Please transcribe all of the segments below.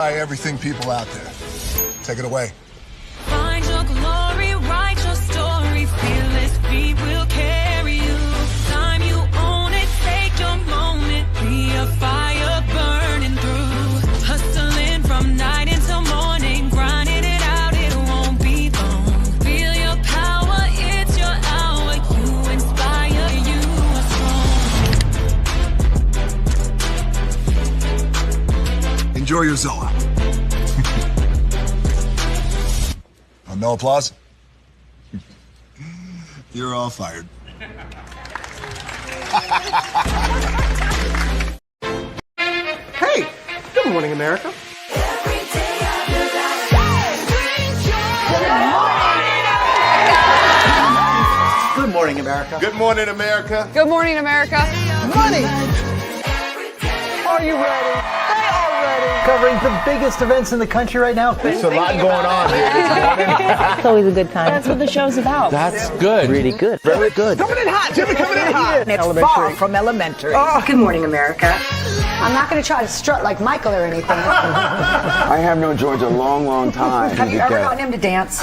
Everything people out there. Take it away. Find your glory, write your story, fearless feet will carry you. Time you own it, take your moment, be a fire burning through. Hustling from night until morning, grinding it out, it won't be long. Feel your power, it's your hour, you inspire, you are strong. Enjoy your Zoa. No applause? You're all fired. Hey, good morning, America. Good morning, America. Good morning, America. Good morning, America. Money. Are you ready? They are ready. Covering the biggest events in the country right now. There's a lot going on here. It's always a good time. That's what the show's about. That's good. Really good. Very good. Coming in hot, Jimmy, coming in hot. It's far from elementary. Good morning, America. I'm not going to try to strut like Michael or anything. I have known George a long, long time. Have you ever gotten him to dance?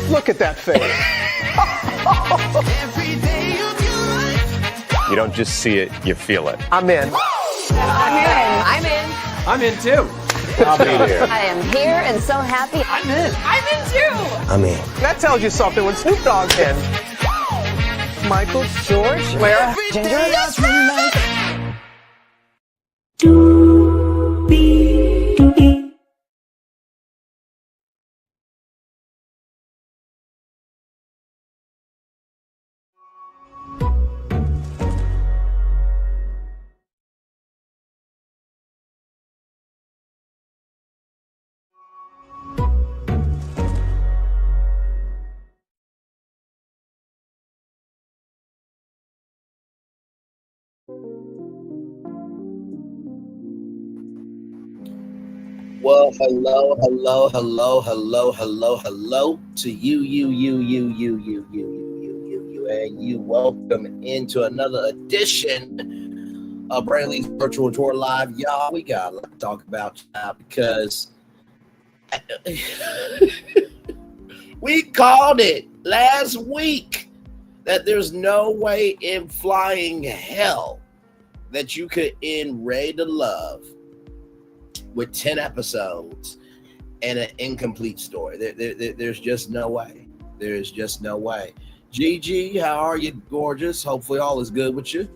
Look at that face. You don't just see it, you feel it. I'm in. I'm in. I'm in too. I'll be there. I am here and so happy. I'm in. I'm in too. I'm in. That tells you something when Snoop Dogg's in. Michael, George, Lara, Ginger. Well, hello to you, and you. Welcome into another edition of Braylon's Virtual Tour Live. Y'all, we got a lot to talk about because we called it last week that there's no way in flying hell that you could end Ready to Love with 10 episodes and an incomplete story. There's just no way. There's just no way. Jiji, how are you, gorgeous? Hopefully all is good with you.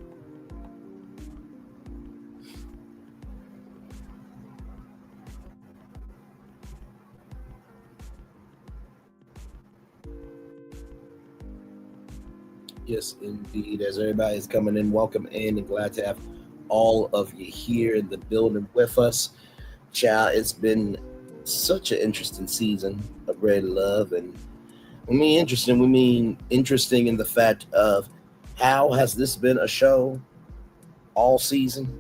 Yes, indeed. As everybody is coming in, welcome in, and glad to have all of you here in the building with us. Child, it's been such an interesting season of Ready to Love, and when we mean interesting in the fact of how has this been a show all season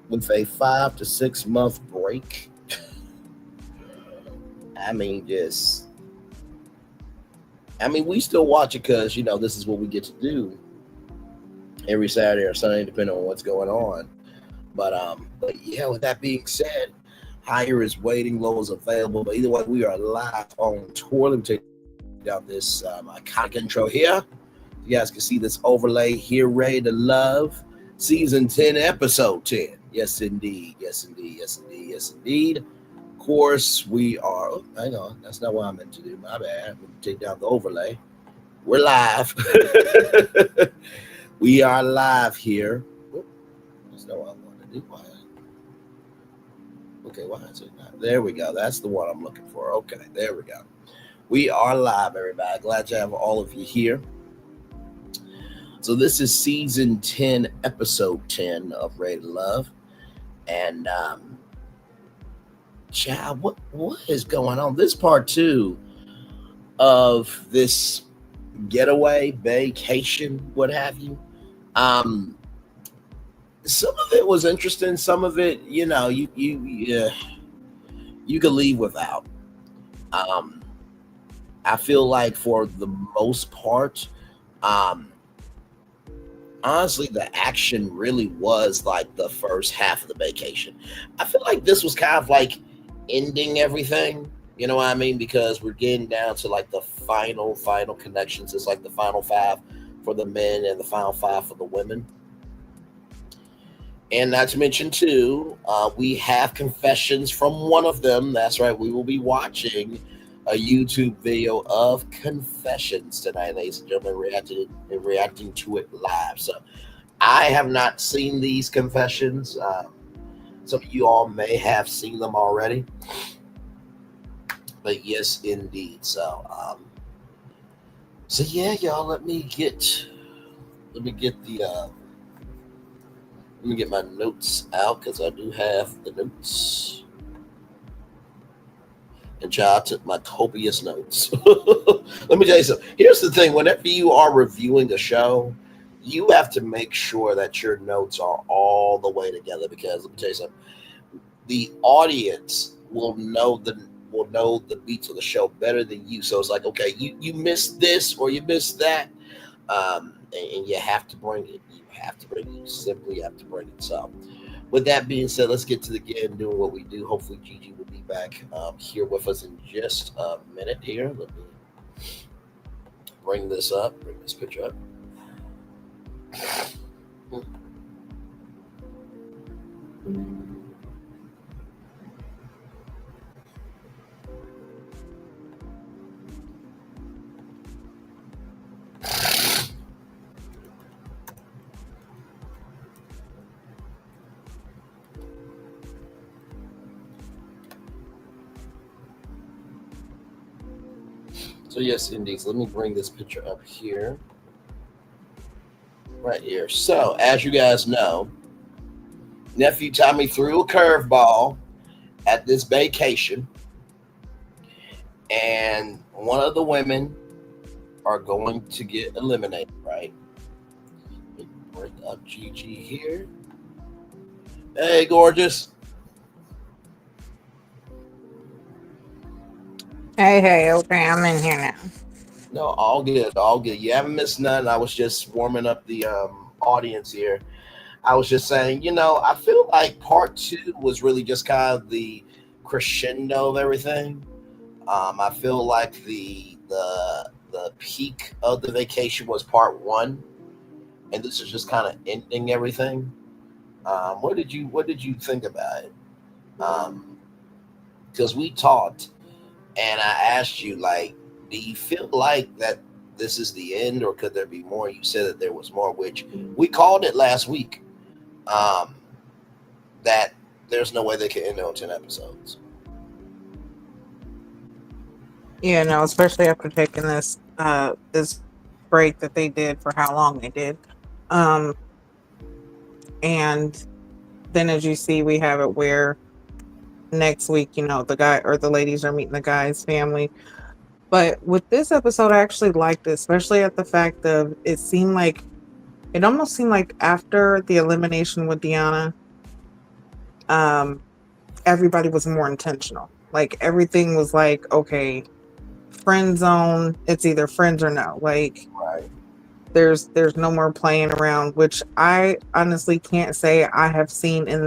with a 5 to 6 month break. We still watch it because this is what we get to do every Saturday or Sunday, depending on what's going on. But yeah, with that being said, higher is waiting, low is available. But either way, we are live on tour. Let me take down this iconic intro here. You guys can see this overlay here, Ready to Love, season 10, episode 10. Yes, indeed. Yes, indeed. Yes, indeed. Yes, indeed. Of course, we are. Oh, hang on. That's not what I meant to do. My bad. I'm going to take down the overlay. We're live. We are live here. Oh, that's not what I want to do. Why? Okay, why is it not? There we go. That's the one I'm looking for. Okay, there we go. We are live, everybody. Glad to have all of you here. So this is season 10, episode 10 of Ready to Love. And child, what is going on? This part 2 of this getaway, vacation, what have you. Some of it was interesting. Some of it, you could leave without. I feel like for the most part, honestly, the action really was like the first half of the vacation. I feel like this was kind of like ending everything. You know what I mean? Because we're getting down to like the final connections. It's like the final five for the men and the final five for the women. And not to mention, too, we have confessions from one of them. That's right. We will be watching a YouTube video of confessions tonight, ladies and gentlemen, reacting to it live. So I have not seen these confessions. Some of you all may have seen them already. But yes, indeed. So yeah, y'all, let me get my notes out because I do have the notes. And child took my copious notes. Let me tell you something. Here's the thing. Whenever you are reviewing a show, you have to make sure that your notes are all the way together because let me tell you something. The audience will know the beats of the show better than you. So it's like, okay, you missed this or you missed that. And you have to bring it. You simply have to bring it. So with that being said, let's get to the game doing what we do. Hopefully Jiji will be back here with us in just a minute here. Let me bring this picture up. So yes, indeed. So let me bring this picture up here. Right here. So as you guys know, nephew Tommy threw a curveball at this vacation. And one of the women are going to get eliminated, right? Let me bring up Jiji here. Hey, gorgeous. Hey, okay, I'm in here now. No, all good. You haven't missed none. I was just warming up the audience here. I was just saying, I feel like part 2 was really just kind of the crescendo of everything. I feel like the peak of the vacation was part 1, and this is just kind of ending everything. What did you think about it? Because we talked, and I asked you, like, do you feel like that this is the end, or could there be more? You said that there was more, which we called it last week. That there's no way they can end it on 10 episodes. Yeah, no, especially after taking this this break that they did for how long they did. And then as you see, we have it where next week, the guy or the ladies are meeting the guy's family. But with this episode, I actually liked it, especially at the fact of it almost seemed like after the elimination with Deona, everybody was more intentional. Like everything was like, okay, friend zone, it's either friends or no. Like Right. there's no more playing around, which I honestly can't say I have seen in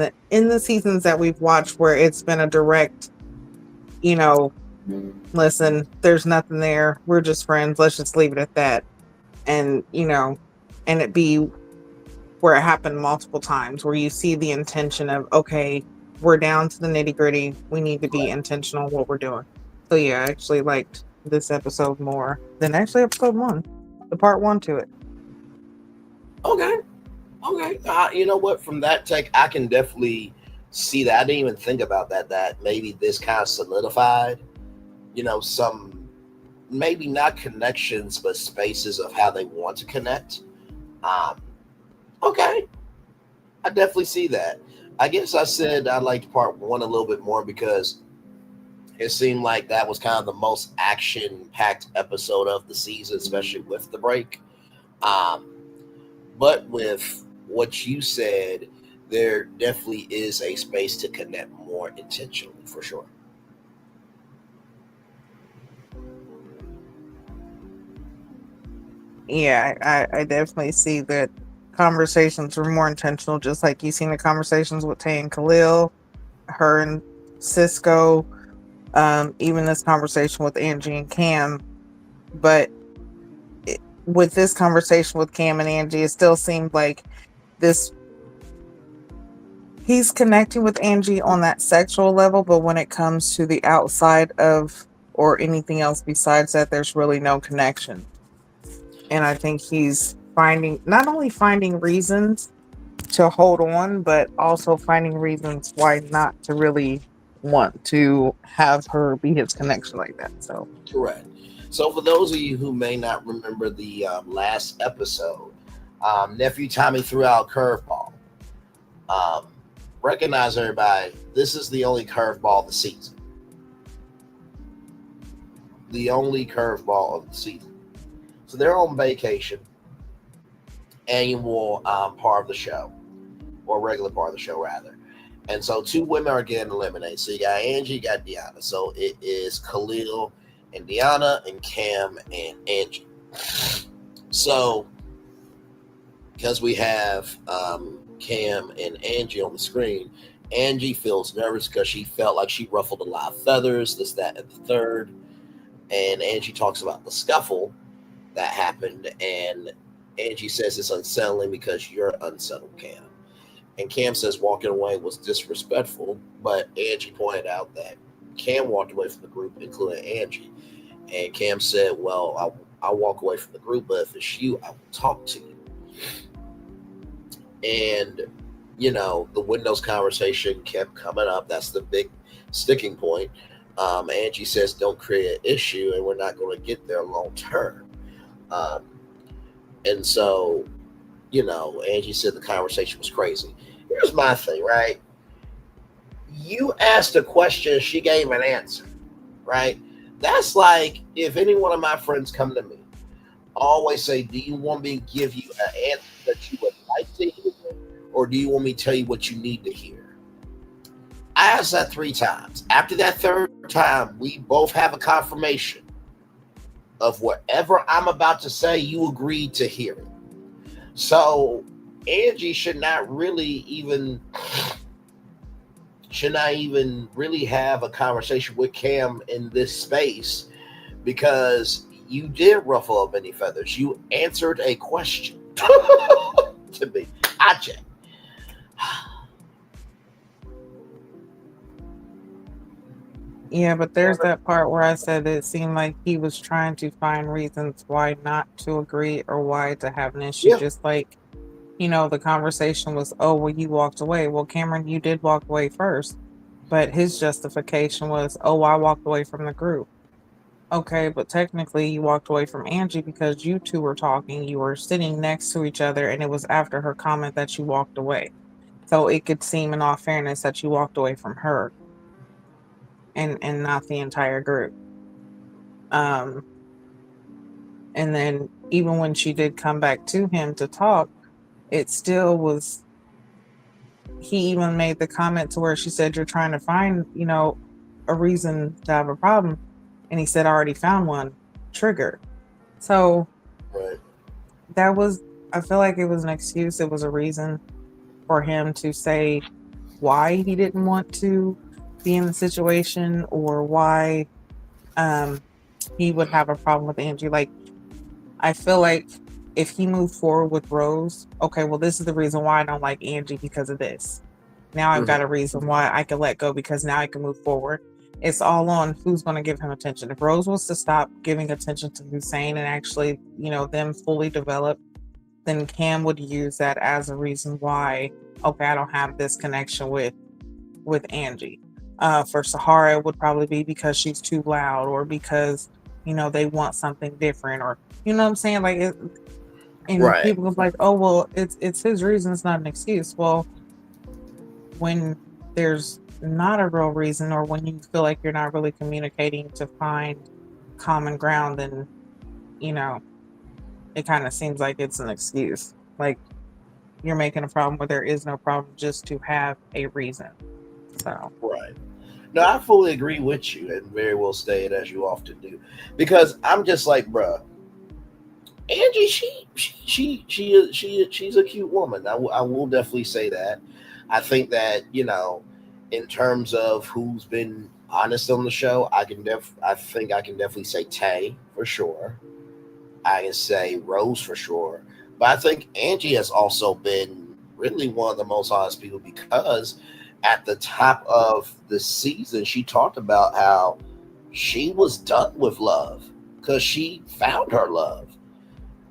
the seasons that we've watched where it's been a direct, listen, there's nothing there. We're just friends. Let's just leave it at that. And, and it be where it happened multiple times where you see the intention of, okay, we're down to the nitty gritty. We need to be intentional what we're doing. So yeah, I actually liked this episode more than actually episode 1, the part 1 to it. Okay. You know what? From that take, I can definitely see that. I didn't even think about that maybe this kind of solidified, some maybe not connections, but spaces of how they want to connect. Okay. I definitely see that. I guess I said I liked part 1 a little bit more because it seemed like that was kind of the most action-packed episode of the season, especially with the break. But with what you said, there definitely is a space to connect more intentionally, for sure. Yeah, I definitely see that conversations were more intentional, just like you seen the conversations with Tae and Khalil, her and Cisco, even this conversation with Angie and Cam. But with this conversation with Cam and Angie, it still seemed like this. He's connecting with Angie on that sexual level, but when it comes to the outside of or anything else besides that, there's really no connection. And I think he's not only finding reasons to hold on, but also finding reasons why not to really want to have her be his connection like that. So correct. So for those of you who may not remember the last episode, Nephew Tommy threw out a curveball. Recognize, everybody, this is the only curveball of the season. The only curveball of the season. So they're on vacation, annual part of the show, or regular part of the show, rather. And so 2 women are getting eliminated. So you got Angie, you got Deona. So it is Khalil and Deona, and Cam and Angie. So because we have Cam and Angie on the screen, Angie feels nervous because she felt like she ruffled a lot of feathers, this, that, and the third. And Angie talks about the scuffle that happened, and Angie says it's unsettling because you're unsettled, Cam. And Cam says walking away was disrespectful, but Angie pointed out that Cam walked away from the group, including Angie. And Cam said, well, I'll walk away from the group, but if it's you, I will talk to you. And, you know, the Windows conversation kept coming up. That's the big sticking point. Angie says, don't create an issue, and we're not going to get there long term. And so, you know, Angie said the conversation was crazy. Here's my thing, right? You asked a question, she gave an answer, right? That's like if any one of my friends come to me, always say, do you want me to give you an answer that you would like to hear, or do you want me to tell you what you need to hear? I asked that 3 times. After that 3rd time, we both have a confirmation of whatever I'm about to say, you agreed to hear it. So Angie should not even really have a conversation with Cam in this space, because you did ruffle up any feathers. You answered a question to me. I checked. yeah, but there's that part where I said it seemed like he was trying to find reasons why not to agree or why to have an issue. Yeah. Just like, you know, the conversation was, oh, well, you walked away. Well, Cameron, you did walk away first. But his justification was, oh, I walked away from the group. Okay, but technically you walked away from Angie because you two were talking. You were sitting next to each other, and it was after her comment that you walked away. So it could seem, in all fairness, that you walked away from her and not the entire group. And then even when she did come back to him to talk, it still was, he even made the comment to where she said, you're trying to find, you know, a reason to have a problem. And he said, I already found one, trigger. So Right. that was, I feel like it was an excuse. It was a reason for him to say why he didn't want to be in the situation, or why he would have a problem with Angie. Like, I feel like if he moved forward with Rose, okay, well, this is the reason why I don't like Angie, because of this. Now I've got a reason why I can let go, because now I can move forward. It's all on who's going to give him attention. If Rose was to stop giving attention to Hussein and actually, you know, them fully develop, then Cam would use that as a reason why, okay, I don't have this connection with Angie. For Sahara, it would probably be because she's too loud, or because, you know, they want something different, or, you know what I'm saying? Like, and Right. people go like, oh, well, it's his reason, it's not an excuse. Well, when there's not a real reason, or when you feel like you're not really communicating to find common ground, then, you know, it kind of seems like it's an excuse. Like, you're making a problem where there is no problem just to have a reason. So Right. No, I fully agree with you, and very well stated, as you often do. Because I'm just like, bruh, Angie, she's a cute woman. I will definitely say that. I think that, in terms of who's been honest on the show, I think I can definitely say Tay for sure. I can say Rose for sure. But I think Angie has also been really one of the most honest people, because at the top of the season, she talked about how she was done with love because she found her love.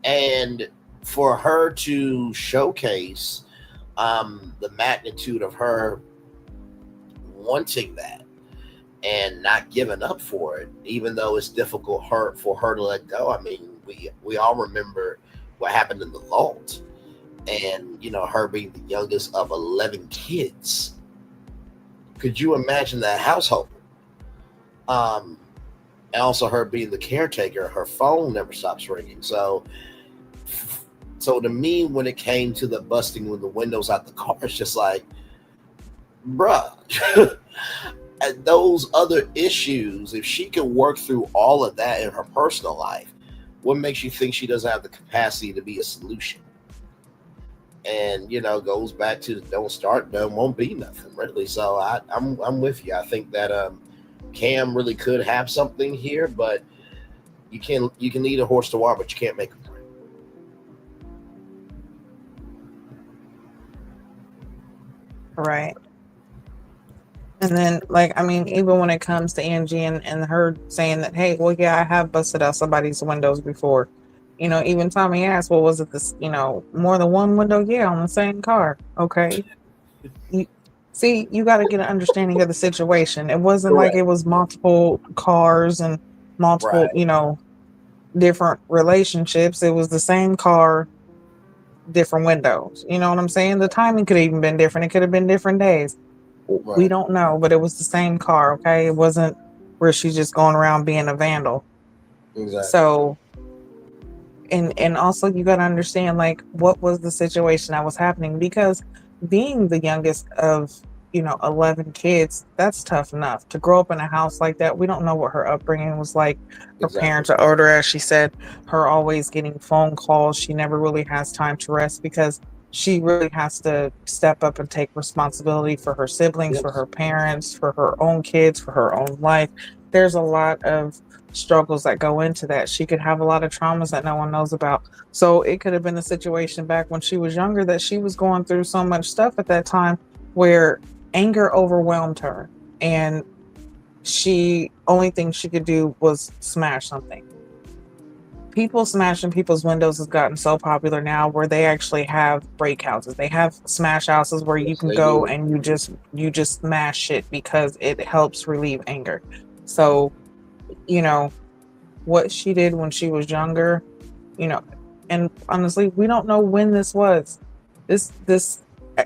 And for her to showcase the magnitude of her wanting that and not giving up for it, even though it's difficult for her to let go. I mean, we all remember what happened in the vault, and her being the youngest of 11 kids. Could you imagine that household? And also her being the caretaker, her phone never stops ringing. So to me, when it came to the busting with the windows out the car, it's just like, bruh, and those other issues, if she can work through all of that in her personal life, what makes you think she doesn't have the capacity to be a solution? And goes back to don't start, done won't be nothing, really. So I'm with you. I think that Cam really could have something here, but you can lead a horse to water, but you can't make him drink. Right. And then, even when it comes to Angie and her saying that, hey, well, yeah, I have busted out somebody's windows before. Even Tommy asked, well, was it this, more than one window? Yeah, on the same car. Okay. You got to get an understanding of the situation. It wasn't Correct. like it was multiple cars and multiple, Right. Different relationships. It was the same car, different windows. You know what I'm saying? The timing could have even been different. It could have been different days. Right. We don't know, but it was the same car. Okay. It wasn't where she's just going around being a vandal. Exactly. So, and also you got to understand, what was the situation that was happening, because being the youngest of 11 kids, that's tough enough to grow up in a house like that. We don't know what her upbringing was like. Her parents are older, as she said, her always getting phone calls. She never really has time to rest because she really has to step up and take responsibility for her siblings, for her parents, for her own kids, for her own life. There's a lot of struggles that go into that. She could have a lot of traumas that no one knows about. So it could have been a situation back when she was younger that she was going through so much stuff at that time where anger overwhelmed her, and only thing she could do was smash something. People smashing people's windows has gotten so popular now where they actually have break houses. They have smash houses where you can go and you just smash shit because it helps relieve anger. So what she did when she was younger, and honestly, we don't know when this was. This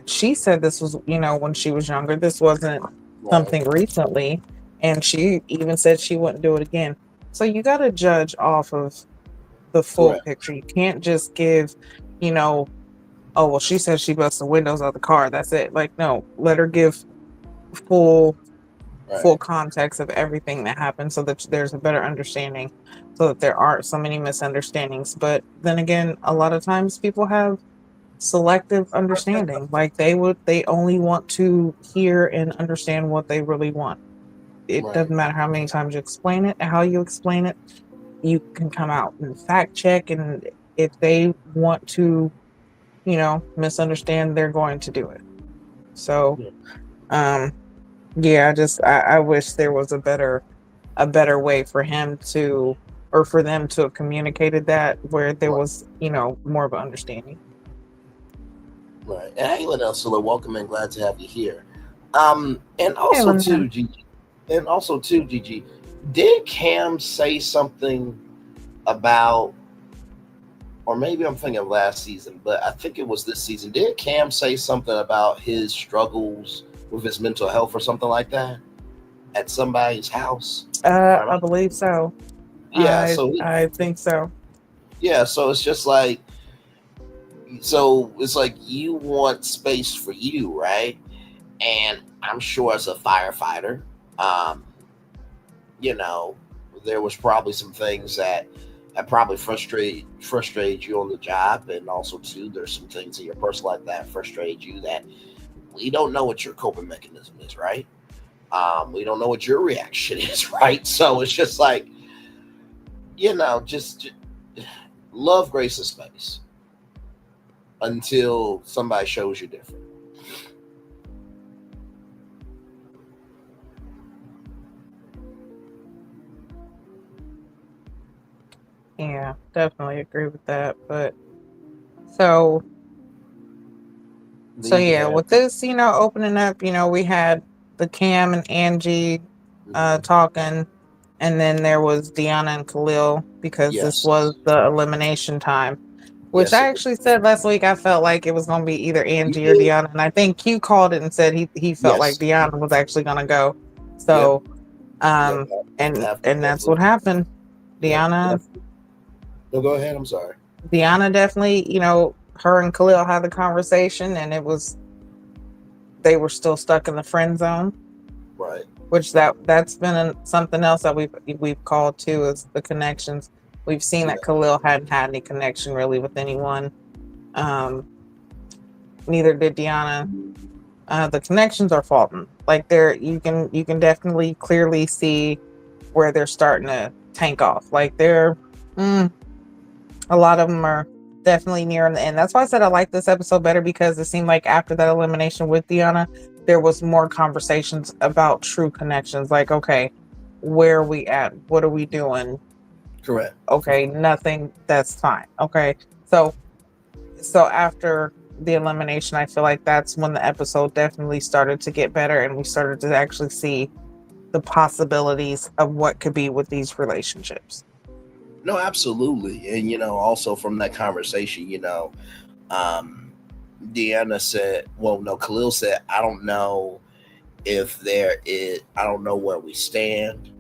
she said this was, when she was younger. This wasn't something recently, and she even said she wouldn't do it again. So you got to judge off of the full picture. You can't just give, oh, well, she said she busted the windows of the car. That's it. No, let her give full context of everything that happened so that there's a better understanding, so that there aren't so many misunderstandings. But then again, a lot of times people have selective understanding. They only want to hear and understand what they really want. It doesn't matter how many times you explain it and how you explain it. You can come out and fact check, and if they want to, misunderstand, they're going to do it. So, yeah, I wish there was a better way for him to, or for them to have communicated that, where there was, more of an understanding. Right. And hey, Ursula, welcome and glad to have you here. And also too, Gigi, did Cam say something about, or maybe I'm thinking of last season, but I think it was this season. Did Cam say something about his struggles with his mental health or something like that at somebody's house? I believe so. Yeah, I think so. Yeah, so it's just like, it's like you want space for you, right? And I'm sure as a firefighter, there was probably some things that that probably frustrate you on the job, and also too, there's some things in your personal life that frustrate you that we don't know what your coping mechanism is, right? We don't know what your reaction is, right? So it's just like, just love, grace, and space until somebody shows you different. Yeah, definitely agree with that. But so yeah, with this, opening up, we had the Cam and Angie talking, and then there was Deanna and Khalil, because this was the elimination time, which I actually said last week I felt like it was going to be either Angie or Deanna, and I think Q called it and said he felt like Deanna was actually going to go. So and that's what happened. Deanna. No, go ahead. I'm sorry. Deanna definitely, her and Khalil had the conversation, and they were still stuck in the friend zone. Right. Which that's been something else that we've called too, is the connections. We've seen that Khalil hadn't had any connection really with anyone. Neither did Deanna. The connections are faulting. Like you can definitely clearly see where they're starting to tank off. Like a lot of them are definitely nearing the end. That's why I said I like this episode better, because it seemed like after that elimination with Deanna, there was more conversations about true connections. Like, okay, where are we at? What are we doing? Correct. Okay, nothing. That's fine. Okay, so after the elimination, I feel like that's when the episode definitely started to get better, and we started to actually see the possibilities of what could be with these relationships. No, absolutely. And, also from that conversation, Deanna said, Khalil said, I don't know if I don't know where we stand.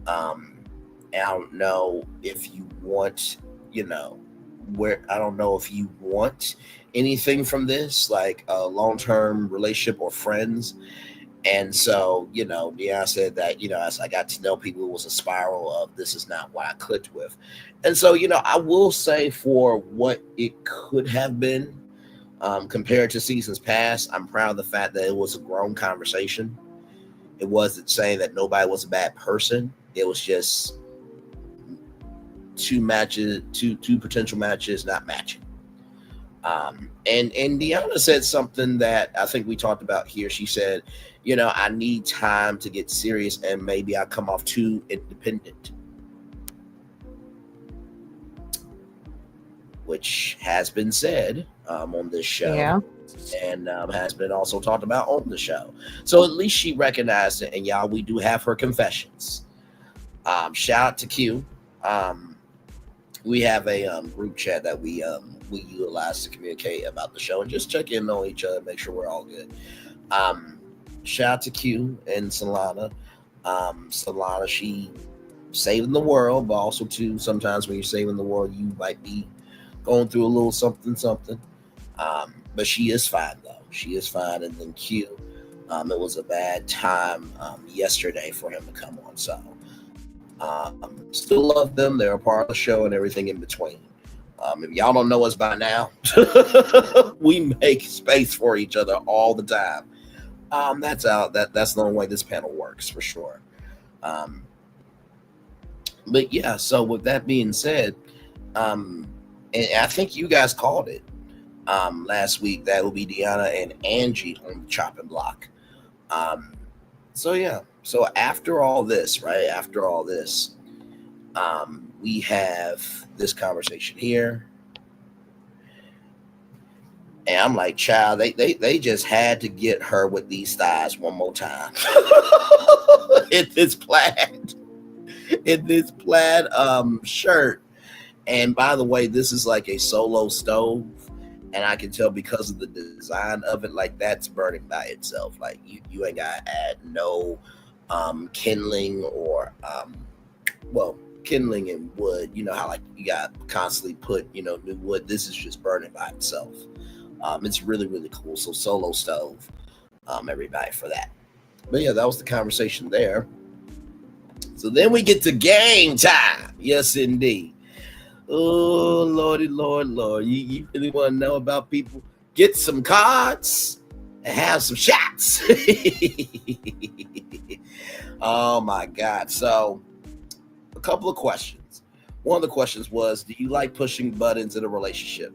And I don't know if you want, I don't know if you want anything from this, like a long-term relationship or friends. And so, Deanna said that, as I got to know people, it was a spiral of this is not what I clicked with. And so, I will say, for what it could have been compared to seasons past, I'm proud of the fact that it was a grown conversation. It wasn't saying that nobody was a bad person. It was just two potential matches not matching. And Deanna said something that I think we talked about here. She said, I need time to get serious, and maybe I come off too independent, which has been said on this show, and has been also talked about on the show. So at least she recognized it, and y'all, we do have her confessions. Shout out to Q. We have a group chat that we utilize to communicate about the show and just check in on each other, make sure we're all good. Shout out to Q and Solana. Solana, she saving the world, but also too, sometimes when you're saving the world, you might be going through a little something. But she is fine though. She is fine. And then Q, it was a bad time yesterday for him to come on. So still love them. They're a part of the show and everything in between. If y'all don't know us by now, we make space for each other all the time. That's the only way this panel works, for sure. But yeah, so with that being said, and I think you guys called it last week, that will be Deanna and Angie on the chopping block. So yeah, so after all this, we have this conversation here. And I'm like, child, they just had to get her with these thighs one more time. in this plaid shirt. And by the way, this is like a solo stove. And I can tell because of the design of it, like that's burning by itself. Like you ain't gotta add no kindling or kindling and wood. You know how like you got constantly put, new wood. This is just burning by itself. It's really, really cool. So solo stove, everybody for that. But yeah, that was the conversation there. So then we get to game time. Yes, indeed. Oh, Lordy, Lord. You really want to know about people? Get some cards and have some shots. Oh, my God. So, a couple of questions. One of the questions was, do you like pushing buttons in a relationship?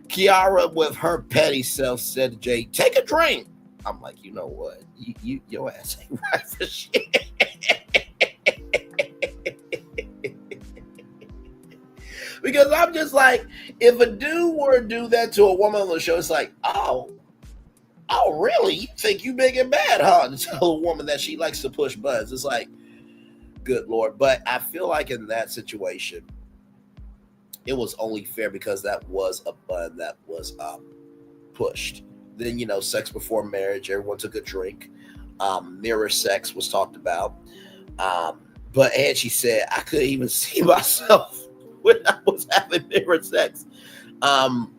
Kiara, with her petty self, said to Jay, take a drink. I'm like, you know what? Your ass ain't right for shit. Because I'm just like, if a dude were to do that to a woman on the show, it's like, oh, really? You think you big and bad, huh? To tell a woman that she likes to push buttons. It's like, good Lord. But I feel like in that situation, it was only fair because that was a button that was pushed. Then, sex before marriage, everyone took a drink. Mirror sex was talked about. But Angie said, I couldn't even see myself when I was having mirror sex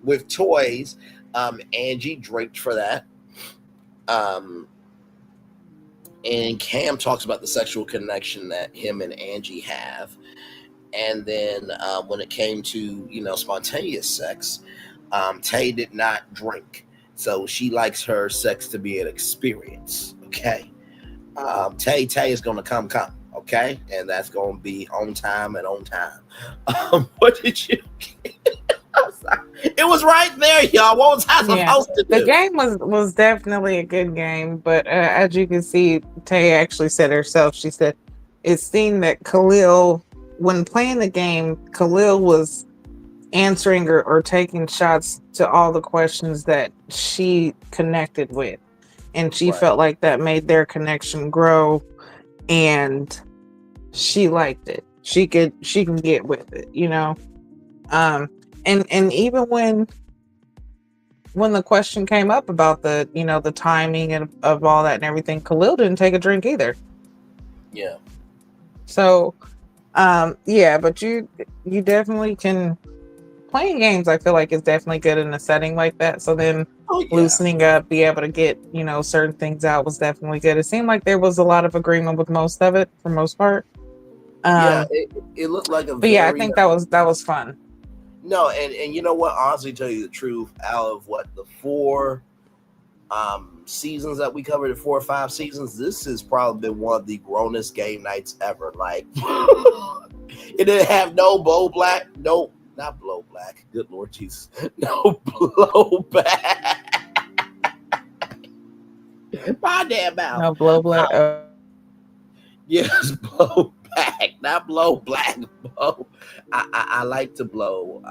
with toys. Angie draped for that. And Cam talks about the sexual connection that him and Angie have. And then when it came to, spontaneous sex, Tae did not drink. So she likes her sex to be an experience, okay? Tae is going to come, okay? And that's going to be on time and on time. What did you get? I'm sorry. It was right there, y'all. What was I supposed to do? The game was definitely a good game, but as you can see, Tae actually said herself, she said, it seemed that Khalil, when playing the game, Khalil was answering or taking shots to all the questions that she connected with. And she felt like that made their connection grow, and she liked it. She can get with it, And even when the question came up about the, the timing and of all that and everything, Khalil didn't take a drink either. Yeah. So, but you definitely can. Playing games, I feel like, is definitely good in a setting like that. So then loosening up, be able to get, certain things out was definitely good. It seemed like there was a lot of agreement with most of it, for most part. It looked like a. But yeah, I think that was fun. No, and you know what? Honestly, tell you the truth, out of the 4 seasons that we covered, the 4 or 5 seasons, this has probably been one of the grownest game nights ever. Like, it didn't have no blow black, no. Not blow black. Good Lord Jesus. No blow back. My damn mouth. No blow black. Yes, blow back. Not blow black. Blow. I like to blow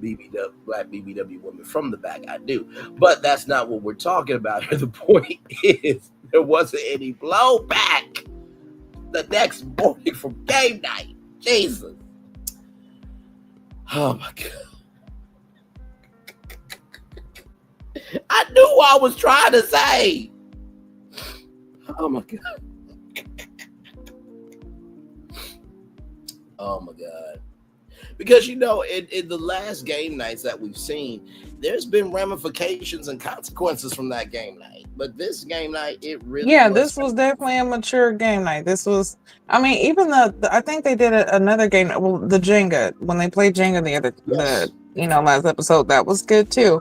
BBW, black BBW women from the back. I do. But that's not what we're talking about here. The point is there wasn't any blow back the next morning from game night. Jesus. Oh my God. I knew what I was trying to say. Oh my God. Oh my God. Because, in the last game nights that we've seen, there's been ramifications and consequences from that game night. But this game night, it really this was definitely a mature game night. This was, even I think they did another game, the Jenga, when they played Jenga the last episode, that was good too.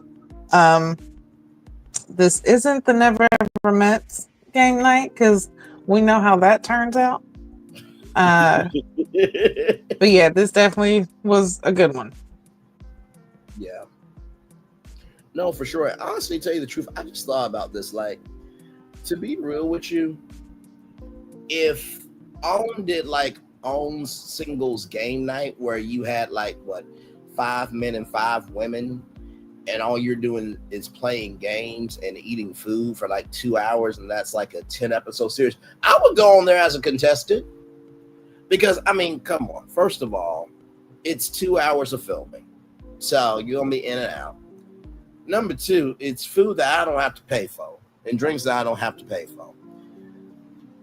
This isn't the Never Ever Met game night, because we know how that turns out. But yeah, this definitely was a good one. Yeah. No, for sure. Honestly, tell you the truth, I just thought about this. Like, to be real with you, if OWN did OWN's singles game night where you had 5 men and 5 women, and all you're doing is playing games and eating food for 2 hours, and that's a 10 episode series, I would go on there as a contestant. Because, come on. First of all, it's 2 hours of filming. So you're going to be in and out. Number 2, it's food that I don't have to pay for and drinks that I don't have to pay for.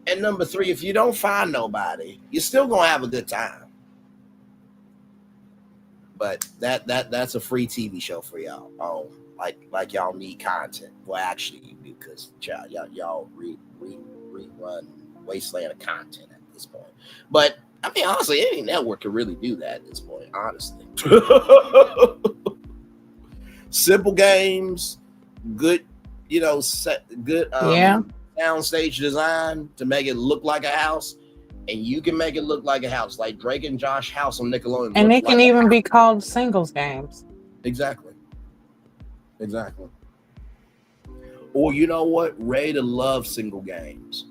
And number 3, if you don't find nobody, you're still going to have a good time. But that's a free TV show for y'all. Oh, like y'all need content. Well, actually you do, because y'all rerun wasteland of content at this point. But I mean, honestly, any network could really do that at this point, honestly. Simple games, good, good sound stage design to make it look like a house, and you can make it look like a house, like Drake and Josh House on Nickelodeon. And they can even be called singles games. Exactly. Or you know what? Ray to love single games.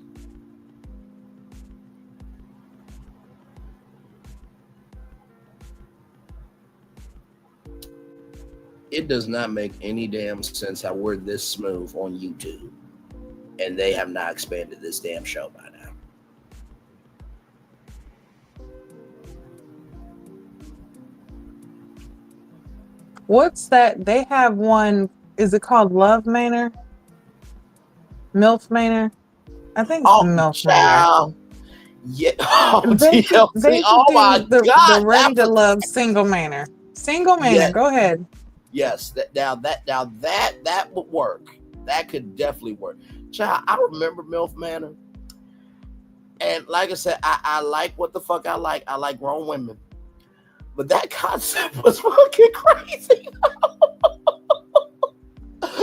It does not make any damn sense how we're this smooth on YouTube, and they have not expanded this damn show by now. What's that? They have one. Is it called Love Manor? MILF Manor? I think it's MILF Manor. Yeah. They could my do the God. Ready to Love Single Manor. Single Manor. Yeah. Go ahead. Yes. That would work. That could definitely work. Child, I remember MILF Manor. And like I said, I like what the fuck I like. I like grown women. But that concept was fucking crazy.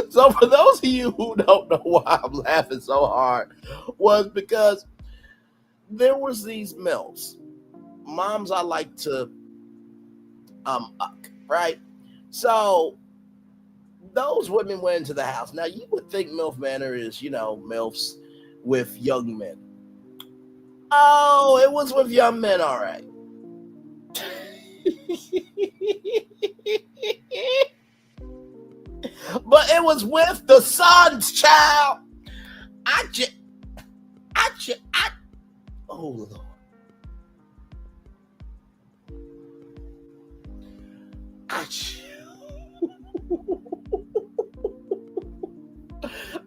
So for those of you who don't know why I'm laughing so hard, was because there was these MILFs, moms I like to right? So those women went into the house. Now you would think MILF Manor is, MILFs with young men. Oh, it was with young men, all right. But it was with the sons, child. Oh Lord.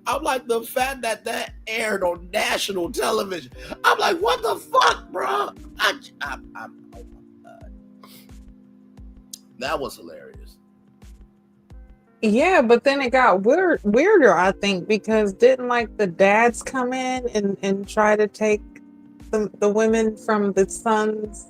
I'm like, the fact that aired on national television. I'm like, what the fuck, bro? Oh my God. That was hilarious. Yeah, but then it got weirder, I think, because didn't like the dads come in and try to take the women from the sons?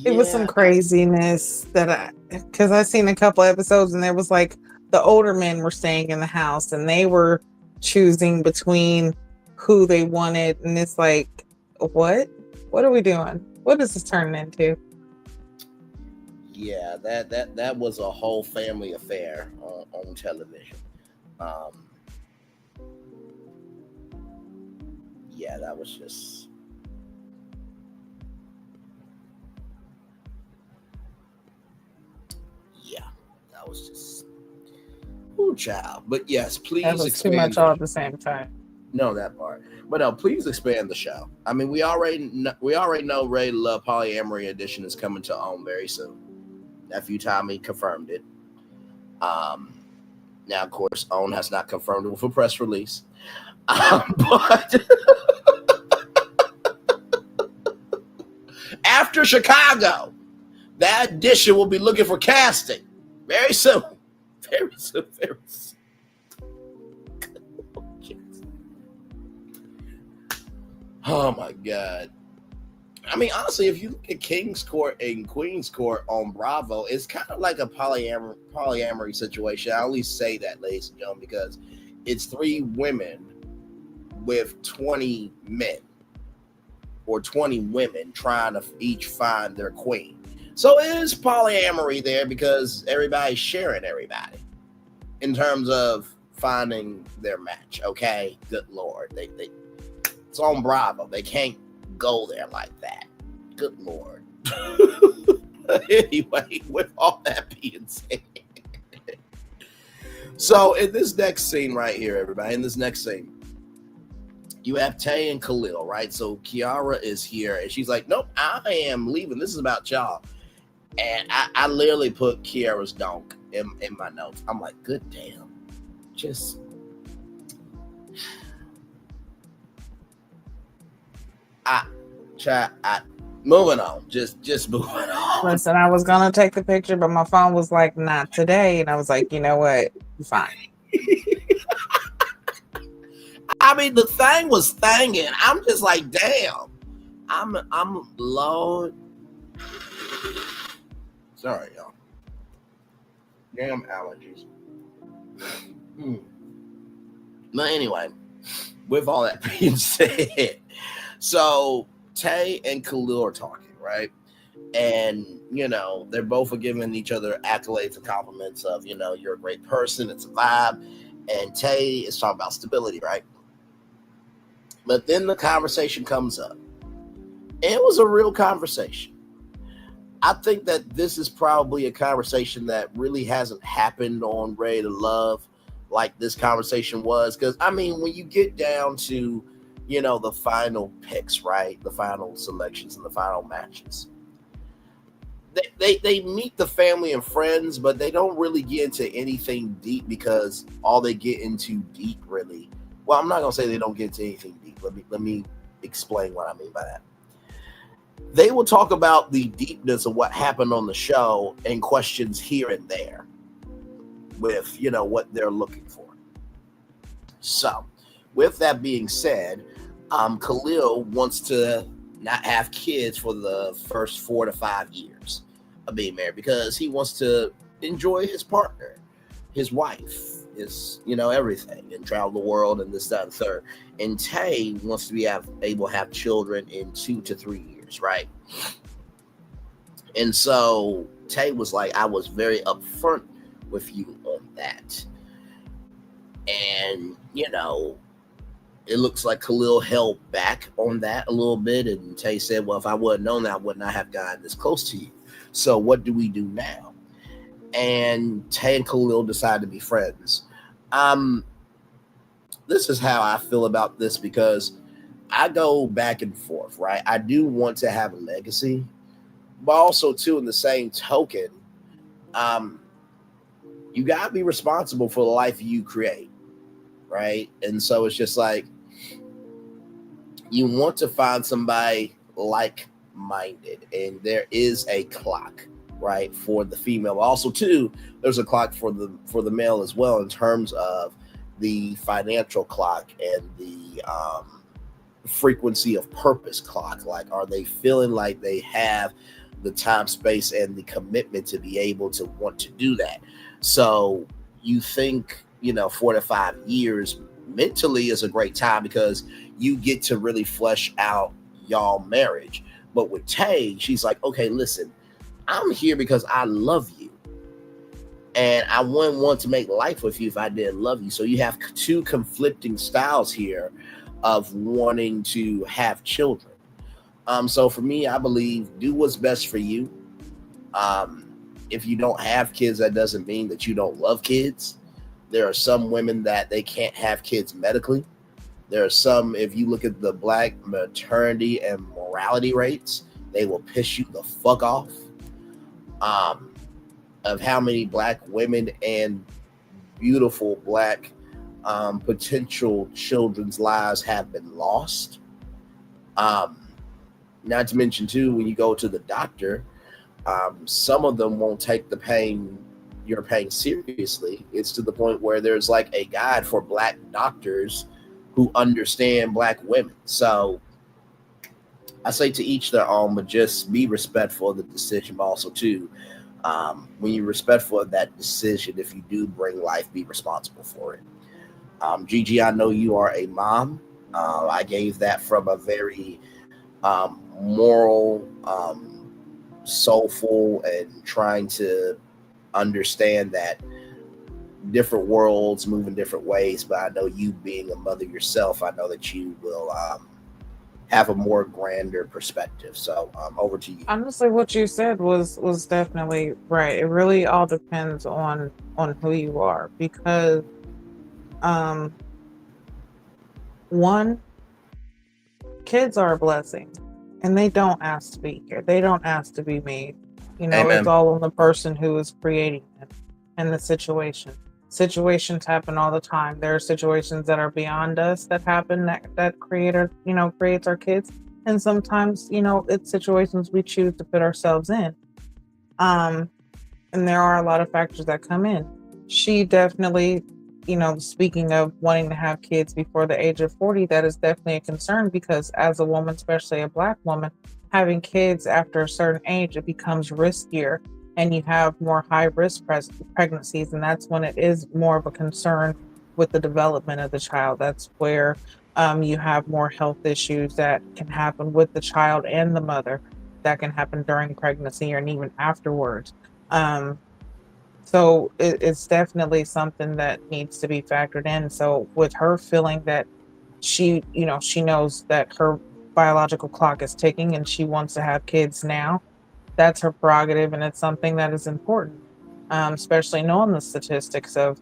It was some craziness because I seen a couple episodes and there was like the older men were staying in the house and they were choosing between who they wanted, and it's like, what are we doing? What is this turning into? Yeah, that was a whole family affair on television. Yeah, that was just. Yeah, that was just. Ooh, child. But yes, please That was expand. too much all at the same time. No, that part. But no, please expand the show. I mean, we already know Ray Love Polyamory Edition is coming to OWN very soon. Nephew Tommy confirmed it. Now, of course, OWN has not confirmed it with a press release. But after Chicago, that edition will be looking for casting very soon. Very soon, very soon. Oh my God. I mean, honestly, if you look at King's Court and Queen's Court on Bravo, it's kind of like a polyamory situation. I only say that, ladies and gentlemen, because it's 3 women with 20 men or 20 women trying to each find their queen. So it is polyamory there because everybody's sharing everybody in terms of finding their match. Okay, good Lord, it's on Bravo. They can't go there like that. Good Lord. Anyway, with all that being said, so in this next scene right here, everybody, in this next scene, you have Tae and Khalil, right? So Kiara is here, and she's like, "Nope, I am leaving. This is about y'all." And I literally put Kiara's donk in my notes. I'm like, good damn, just. Moving on. Just moving on. Listen, I was gonna take the picture, but my phone was like, not today. And I was like, you know what? Fine. I mean, the thing was thanging. I'm just like, damn. I'm Lord. Sorry, y'all. Damn allergies. But anyway, with all that being said, so Tae and Khalil are talking, right? And, you know, they're both giving each other accolades and compliments of, you know, you're a great person. It's a vibe. And Tae is talking about stability, right? But then the conversation comes up. And it was a real conversation. I think that this is probably a conversation that really hasn't happened on Ready to Love like this conversation was. Because, I mean, when you get down to, you know, the final picks, right? The final selections and the final matches. They meet the family and friends, but they don't really get into anything deep because all they get into deep really. Well, I'm not gonna say they don't get into anything deep. Let me explain what I mean by that. They will talk about the deepness of what happened on the show and questions here and there with, you know, what they're looking for. So, with that being said, Khalil wants to not have kids for the first 4 to 5 years of being married because he wants to enjoy his partner, his wife, his, you know, everything, and travel the world and this, that, and third. And Tae wants to be able to have children in 2 to 3 years, right? And so Tae was like, I was very upfront with you on that. And, you know, it looks like Khalil held back on that a little bit. And Tae said, well, if I would have known that, I would not have gotten this close to you. So what do we do now? And Tae and Khalil decided to be friends. This is how I feel about this because I go back and forth, right? I do want to have a legacy, but also, too, in the same token, you got to be responsible for the life you create. Right. And so it's just like you want to find somebody like-minded, and there is a clock, right, for the female. Also, too, there's a clock for the male as well in terms of the financial clock and the frequency of purpose clock. Like, are they feeling like they have the time, space, and the commitment to be able to want to do that? So you think, you know, 4 to 5 years mentally is a great time because you get to really flesh out y'all marriage. But with Tae, she's like, okay, listen, I'm here because I love you. And I wouldn't want to make life with you if I didn't love you. So you have two conflicting styles here of wanting to have children. So for me, I believe do what's best for you. If you don't have kids, that doesn't mean that you don't love kids. There are some women that they can't have kids medically. There are some, if you look at the Black maternity and mortality rates, they will piss you the fuck off. Of how many Black women and beautiful Black potential children's lives have been lost. Not to mention, too, when you go to the doctor, some of them won't take the pain you're paying seriously. It's to the point where there's like a guide for Black doctors who understand Black women. So I say to each their own, but just be respectful of the decision, but also too, when you're respectful of that decision, if you do bring life, be responsible for it. Jiji, I know you are a mom. I gave that from a very moral, soulful, and trying to understand that different worlds move in different ways. But I know you being a mother yourself, I know that you will have a more grander perspective. So over to you. Honestly, what you said was definitely right. It really all depends on who you are, because one, kids are a blessing, and they don't ask to be here. They don't ask to be made. You know, Amen. It's all on the person who is creating it and the situation. Situations happen all the time. There are situations that are beyond us that happen that creator, you know, creates our kids. And sometimes, you know, it's situations we choose to put ourselves in. And there are a lot of factors that come in. She definitely speaking of wanting to have kids before the age of 40, that is definitely a concern, because as a woman, especially a Black woman, having kids after a certain age, it becomes riskier, and you have more high risk pregnancies. And that's when it is more of a concern with the development of the child. That's where you have more health issues that can happen with the child and the mother, that can happen during pregnancy and even afterwards. So it's definitely something that needs to be factored in. So with her feeling that she knows that her biological clock is ticking and she wants to have kids now, that's her prerogative, and it's something that is important, especially knowing the statistics of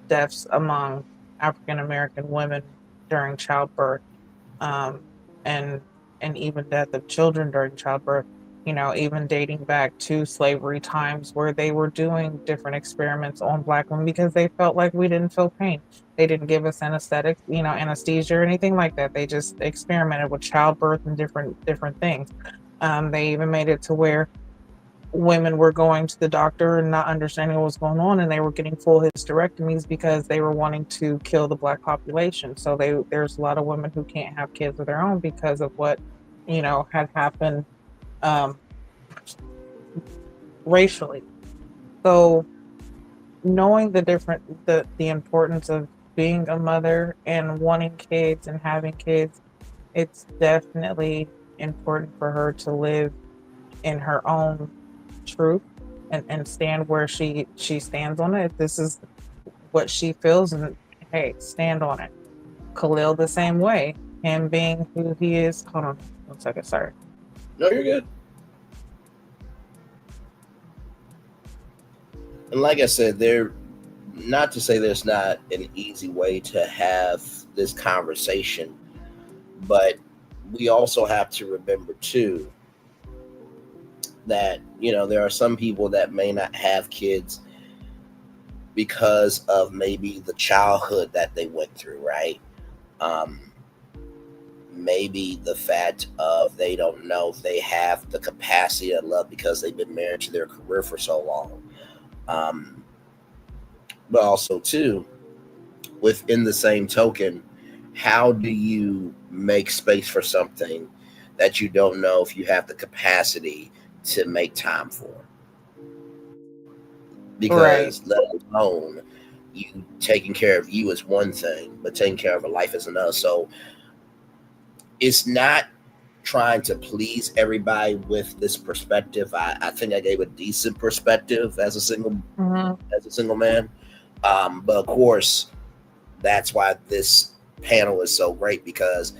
deaths among African American women during childbirth, and even death of children during childbirth. Even dating back to slavery times, where they were doing different experiments on Black women because they felt like we didn't feel pain. They didn't give us anesthesia or anything like that. They just experimented with childbirth and different things. They even made it to where women were going to the doctor and not understanding what was going on, and they were getting full hysterectomies because they were wanting to kill the Black population. So there's a lot of women who can't have kids of their own because of what had happened racially. So knowing the importance of being a mother and wanting kids and having kids, it's definitely important for her to live in her own truth and stand where she stands on it. If this is what she feels, and hey, stand on it. Khalil the same way, him being who he is. Hold on 1 second, sorry. No, you're good. And like I said, not to say there's not an easy way to have this conversation, but we also have to remember too that there are some people that may not have kids because of maybe the childhood that they went through, right? Maybe the fact of they don't know if they have the capacity to love because they've been married to their career for so long. But also too, within the same token, how do you make space for something that you don't know if you have the capacity to make time for? Because let alone you taking care of you is one thing, but taking care of a life is another. So it's not trying to please everybody with this perspective. I think I gave a decent perspective as a single man. But of course, that's why this panel is so great, because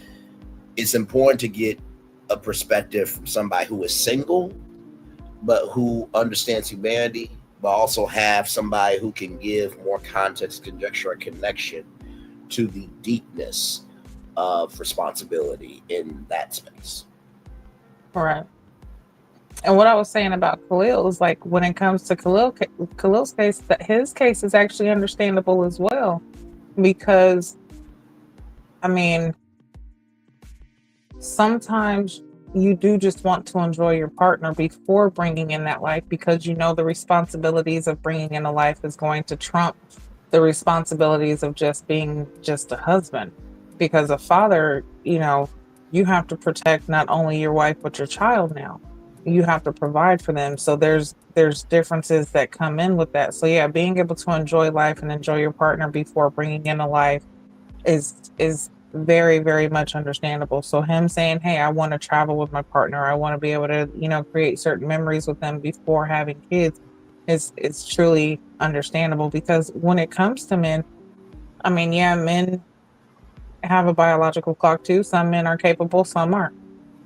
it's important to get a perspective from somebody who is single, but who understands humanity, but also have somebody who can give more context, conjecture, and connection to the deepness of responsibility in that space. Right. And what I was saying about Khalil is, like, when it comes to Khalil's case, that his case is actually understandable as well, because sometimes you do just want to enjoy your partner before bringing in that life, because the responsibilities of bringing in a life is going to trump the responsibilities of just being a husband. Because a father, you have to protect not only your wife but your child. Now you have to provide for them. So there's differences that come in with that. So yeah, being able to enjoy life and enjoy your partner before bringing in a life is very, very much understandable. So him saying, hey, I want to travel with my partner, I want to be able to create certain memories with them before having kids, is truly understandable. Because when it comes to men, men have a biological clock too. Some men are capable, some aren't.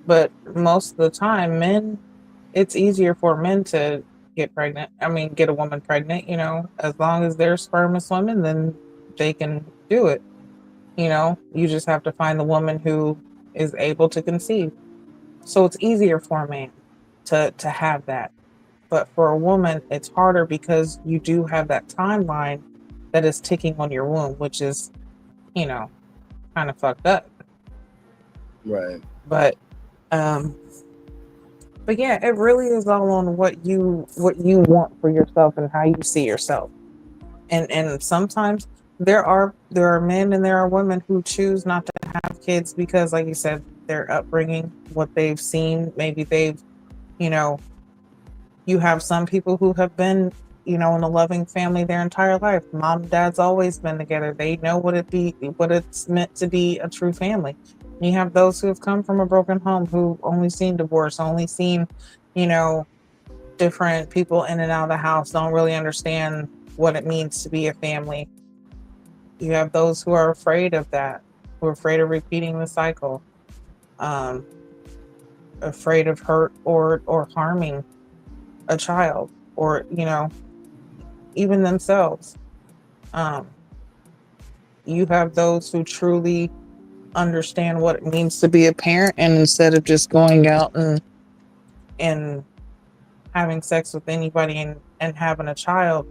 But most of the time, it's easier for men to get a woman pregnant, as long as their sperm is swimming, then they can do it. You just have to find the woman who is able to conceive. So it's easier for a man to have that. But for a woman, it's harder, because you do have that timeline that is ticking on your womb, which is, kind of fucked up. Right. But yeah, it really is all on what you want for yourself and how you see yourself. And sometimes there are men and there are women who choose not to have kids because, like you said, their upbringing, what they've seen, maybe they've, you know, you have some people who have been, in a loving family their entire life. Mom and dad's always been together. They know what it's meant to be a true family. You have those who have come from a broken home who only seen divorce, only seen, different people in and out of the house, don't really understand what it means to be a family. You have those who are afraid of that, who are afraid of repeating the cycle, afraid of hurt or harming a child, or even themselves. You have those who truly understand what it means to be a parent, and instead of just going out and having sex with anybody and having a child,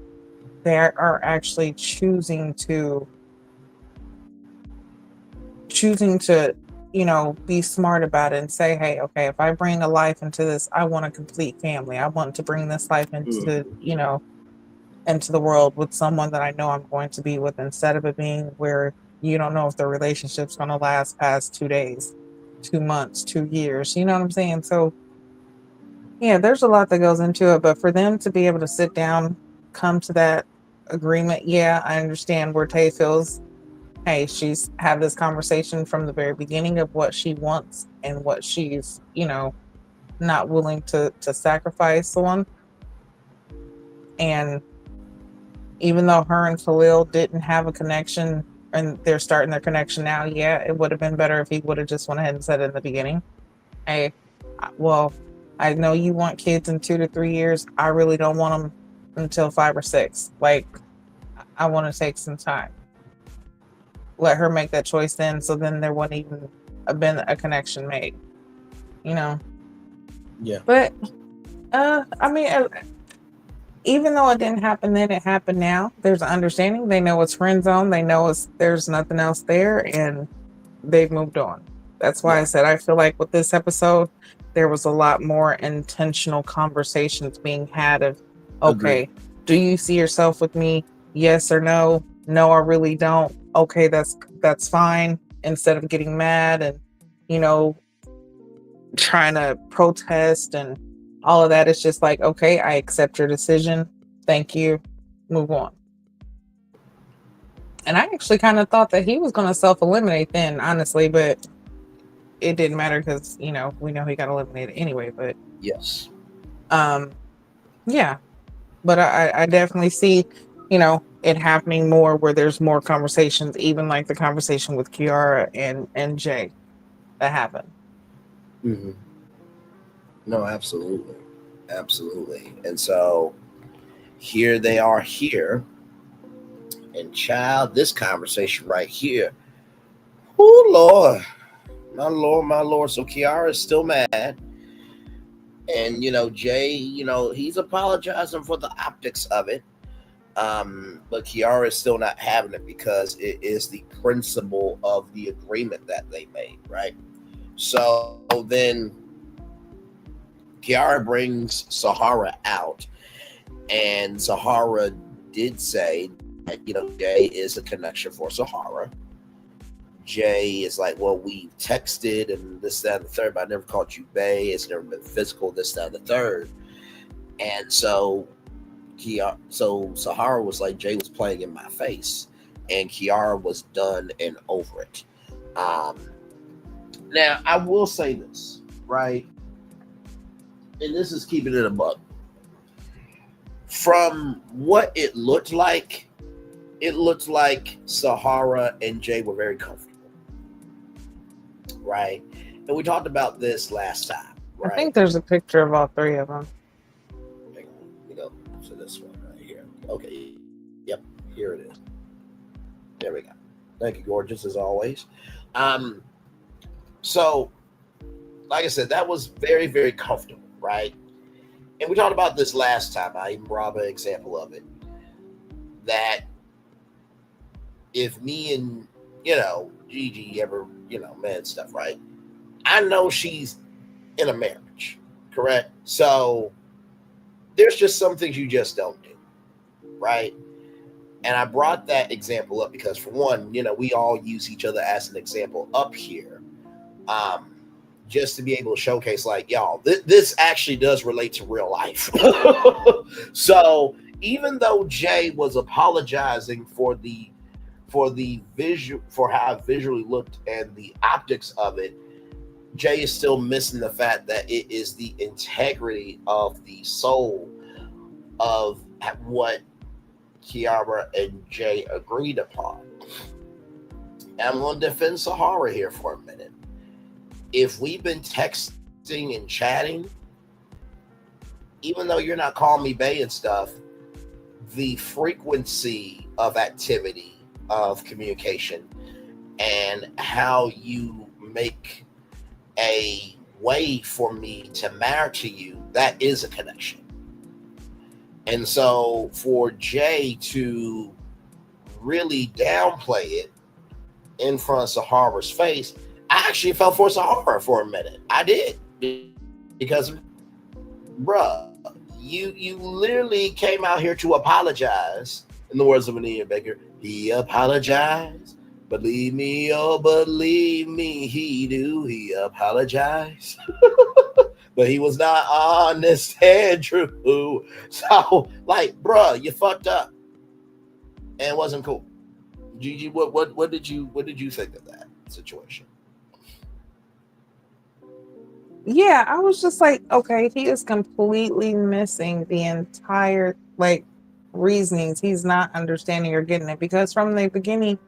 they are actually choosing to be smart about it and say, hey, okay, if I bring a life into this, I want a complete family. I want to bring this life into into the world with someone that I know I'm going to be with, instead of it being where you don't know if the relationship's going to last past 2 days, 2 months, 2 years. You know what I'm saying? So yeah, there's a lot that goes into it, but for them to be able to sit down, come to that agreement, yeah, I understand where Tay feels. Hey, she's had this conversation from the very beginning of what she wants and what she's, not willing to sacrifice on. And even though her and Khalil didn't have a connection and they're starting their connection now, yeah, it would have been better if he would have just went ahead and said it in the beginning. Hey, well, I know you want kids in 2 to 3 years. I really don't want them until 5 or 6. Like, I want to take some time. Let her make that choice then, so then there wouldn't even have been a connection made. Yeah. But, I mean, even though it didn't happen then, it happened now. There's an understanding. They know it's friend zone. They know there's nothing else there, and they've moved on. That's why I said I feel like with this episode, there was a lot more intentional conversations being had of, okay, do you see yourself with me? Yes or no? No, I really don't. Okay, that's fine. Instead of getting mad and, trying to protest and all of that, it's just like, okay, I accept your decision. Thank you. Move on. And I actually kind of thought that he was going to self-eliminate then, honestly, but it didn't matter because, we know he got eliminated anyway, but yes. Yeah. But I definitely see, it happening more where there's more conversations, even like the conversation with Kiara and Jay that happened. Mm-hmm. No, absolutely. And so here they are here. And child, this conversation right here. Oh, Lord. My Lord. So Kiara is still mad. And, Jay, he's apologizing for the optics of it. But Kiara is still not having it because it is the principle of the agreement that they made, right? So then Kiara brings Sahara out, and Sahara did say that, Jay is a connection for Sahara. Jay is like, well, we texted and this, that, and the third, but I never called you bae. It's never been physical, this, that, and the third. And so Sahara was like, Jay was playing in my face, and Kiara was done and over it. Now, I will say this, right? And this is keeping it a buck. From what it looked like Sahara and Jay were very comfortable, right? And we talked about this last time, right? I think there's a picture of all three of them. Hang on, let me go to this one right here. Okay, yep, here it is. There we go. Thank you, gorgeous, as always. So, like I said, that was very, very comfortable, right? And we talked about this last time. I even brought an example of it. That if me and, Jiji ever, man stuff, right? I know she's in a marriage, correct? So there's just some things you just don't do, right? And I brought that example up because, for one, we all use each other as an example up here, just to be able to showcase, like, y'all, this actually does relate to real life. So even though Jay was apologizing for how it visually looked and the optics of it, Jay is still missing the fact that it is the integrity of the soul of what Kiara and Jay agreed upon. And I'm going to defend Sahara here for a minute. If we've been texting and chatting, even though you're not calling me bae and stuff, the frequency of activity, of communication, and how you make a way for me to matter to you, that is a connection. And so for Jay to really downplay it in front of Sahara's face, I actually felt for Sahara for a minute. I did. Because, bruh, you literally came out here to apologize. In the words of Anita Baker, he apologized. Believe me, oh, believe me, he apologized. But he was not honest and true. So, like, bruh, you fucked up. And it wasn't cool. Gigi, what did you think of that situation? Yeah, I was just like, okay, he is completely missing the entire, like, reasonings. He's not understanding or getting it, because from the beginning,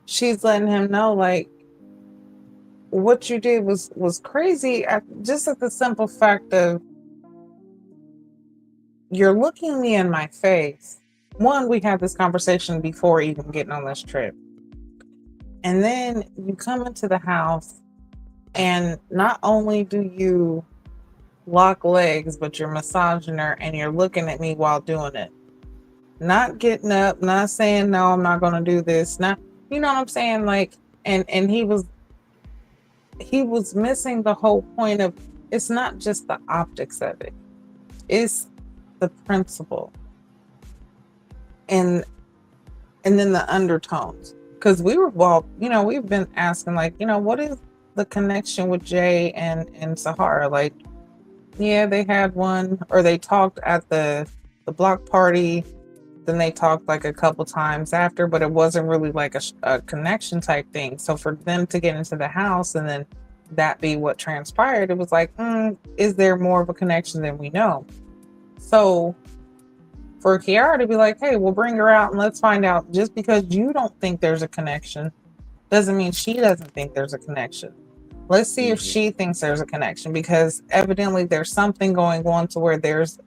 she's letting him know, like, what you did was crazy. Just at the simple fact of, you're looking me in my face. One, we had this conversation before even getting on this trip. And then you come into the house, and not only do you lock legs, but you're massaging her and you're looking at me while doing it. Not getting up, not saying, no, I'm not going to do this. Not, you know what I'm saying? Like, and he was missing the whole point of, it's not just the optics of it. It's the principle. And then the undertones. Because we were, well, we've been asking, like, what is the connection with Jay and Sahara? Like, yeah, they had one, or they talked at the block party, then they talked like a couple times after, but it wasn't really like a connection type thing. So for them to get into the house and then that be what transpired, it was like, is there more of a connection than we know? So for Kiara to be like, hey, we'll bring her out and let's find out. Just because you don't think there's a connection doesn't mean she doesn't think there's a connection. Let's see if she thinks there's a connection, because evidently there's something going on to where there's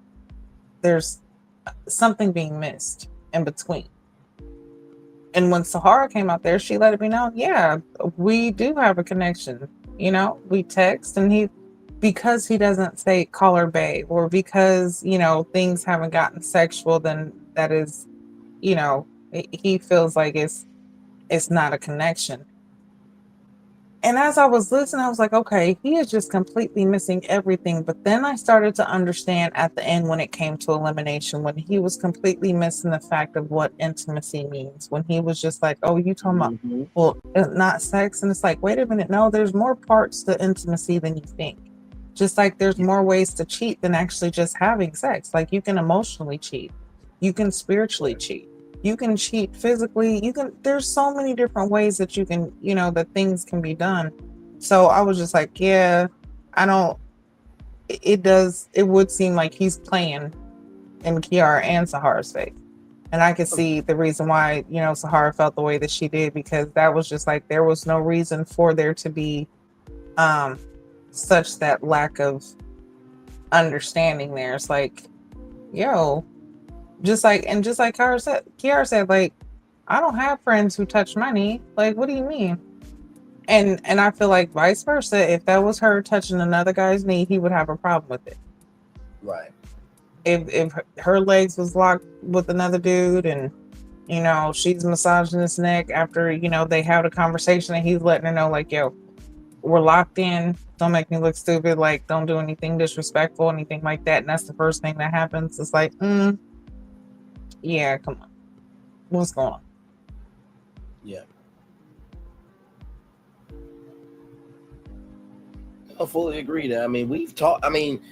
something being missed in between. And when Sahara came out there, she let it be known, yeah, we do have a connection. We text, and because he doesn't say call her babe, or because, things haven't gotten sexual, then that is, he feels like it's not a connection. And as I was listening, I was like, okay, he is just completely missing everything. But then I started to understand at the end, when it came to elimination, when he was completely missing the fact of what intimacy means. When he was just like, oh, you talking about, well, not sex. And it's like, wait a minute. No, there's more parts to intimacy than you think. Just like there's more ways to cheat than actually just having sex. Like, you can emotionally cheat. You can spiritually cheat. You can cheat physically. There's so many different ways that you can, that things can be done. So I was just like, yeah, it would seem like he's playing in Kiara and Sahara's face. And I could see the reason why, Sahara felt the way that she did, because that was just like, there was no reason for there to be such that lack of understanding there. It's like, yo, just like Kiara said, like, I don't have friends who touch my knee. Like, what do you mean? And I feel like vice versa. If that was her touching another guy's knee, he would have a problem with it. Right. If her legs was locked with another dude, and she's massaging his neck after they had a conversation, and he's letting her know, like, yo, we're locked in. Don't make me look stupid. Like, don't do anything disrespectful, anything like that. And that's the first thing that happens. It's like, yeah, come on. What's going on? Yeah. I fully agree that. I mean, we've talked. I mean,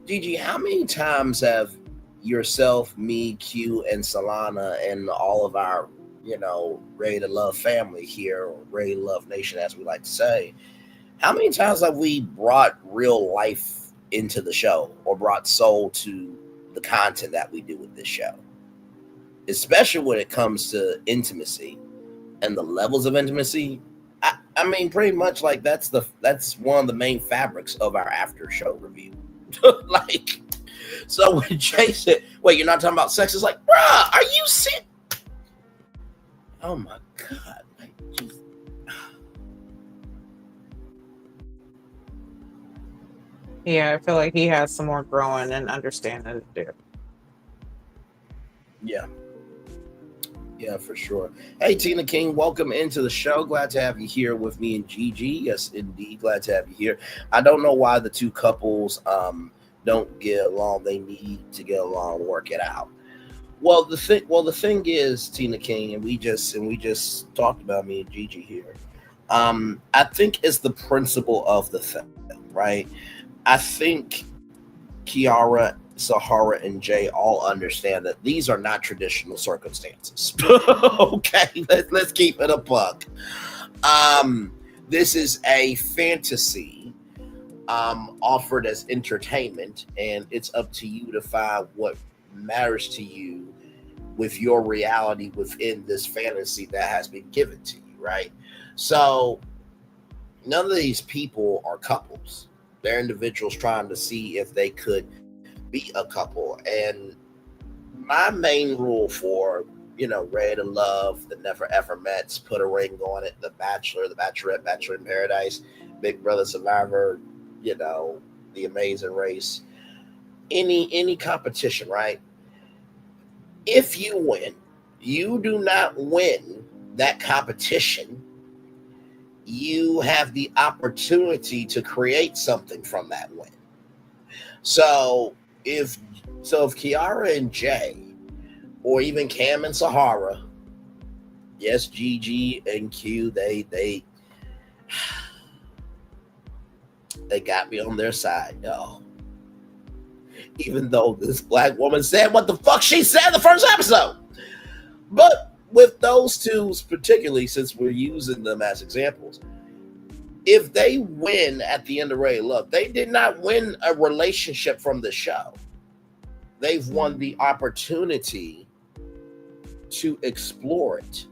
Gigi, how many times have yourself, me, Q, and Solana, and all of our, Ready to Love family here, or Ready to Love Nation, as we like to say, how many times have we brought real life into the show or brought soul to the content that we do with this show? Especially when it comes to intimacy and the levels of intimacy. I mean, pretty much like that's one of the main fabrics of our after show review. Like, so when Jay said, "Wait, you're not talking about sex?" It's like, bruh, are you sick? Oh my God. Like, geez. Yeah, I feel like he has some more growing and understanding to do. Yeah. Yeah, for sure. Hey, Tina King, welcome into the show. Glad to have you here with me and Gigi. Yes, indeed. Glad to have you here. I don't know why the two couples don't get along. They need to get along and work it out. Well, the thing is, Tina King, and we just talked about me and Gigi here. I think it's the principle of the thing, right? I think Kiara, Sahara, and Jay all understand that these are not traditional circumstances. Okay, let's keep it a buck. This is a fantasy offered as entertainment, and it's up to you to find what matters to you with your reality within this fantasy that has been given to you, right? So none of these people are couples. They're individuals trying to see if they could be a couple. And my main rule for, Ready to Love, the Never Ever Mets, Put a Ring on It, The Bachelor, The Bachelorette, Bachelor in Paradise, Big Brother Survivor, The Amazing Race, any competition, right? If you win, you do not win that competition. You have the opportunity to create something from that win. So if Kiara and Jay, or even Cam and Sahara, yes, Gigi and Q, they got me on their side, yo. Even though this black woman said what the fuck she said in the first episode. But with those two, particularly, since we're using them as examples, if they win at the end of Ready to Love, they did not win a relationship from the show. They've won the opportunity to explore it.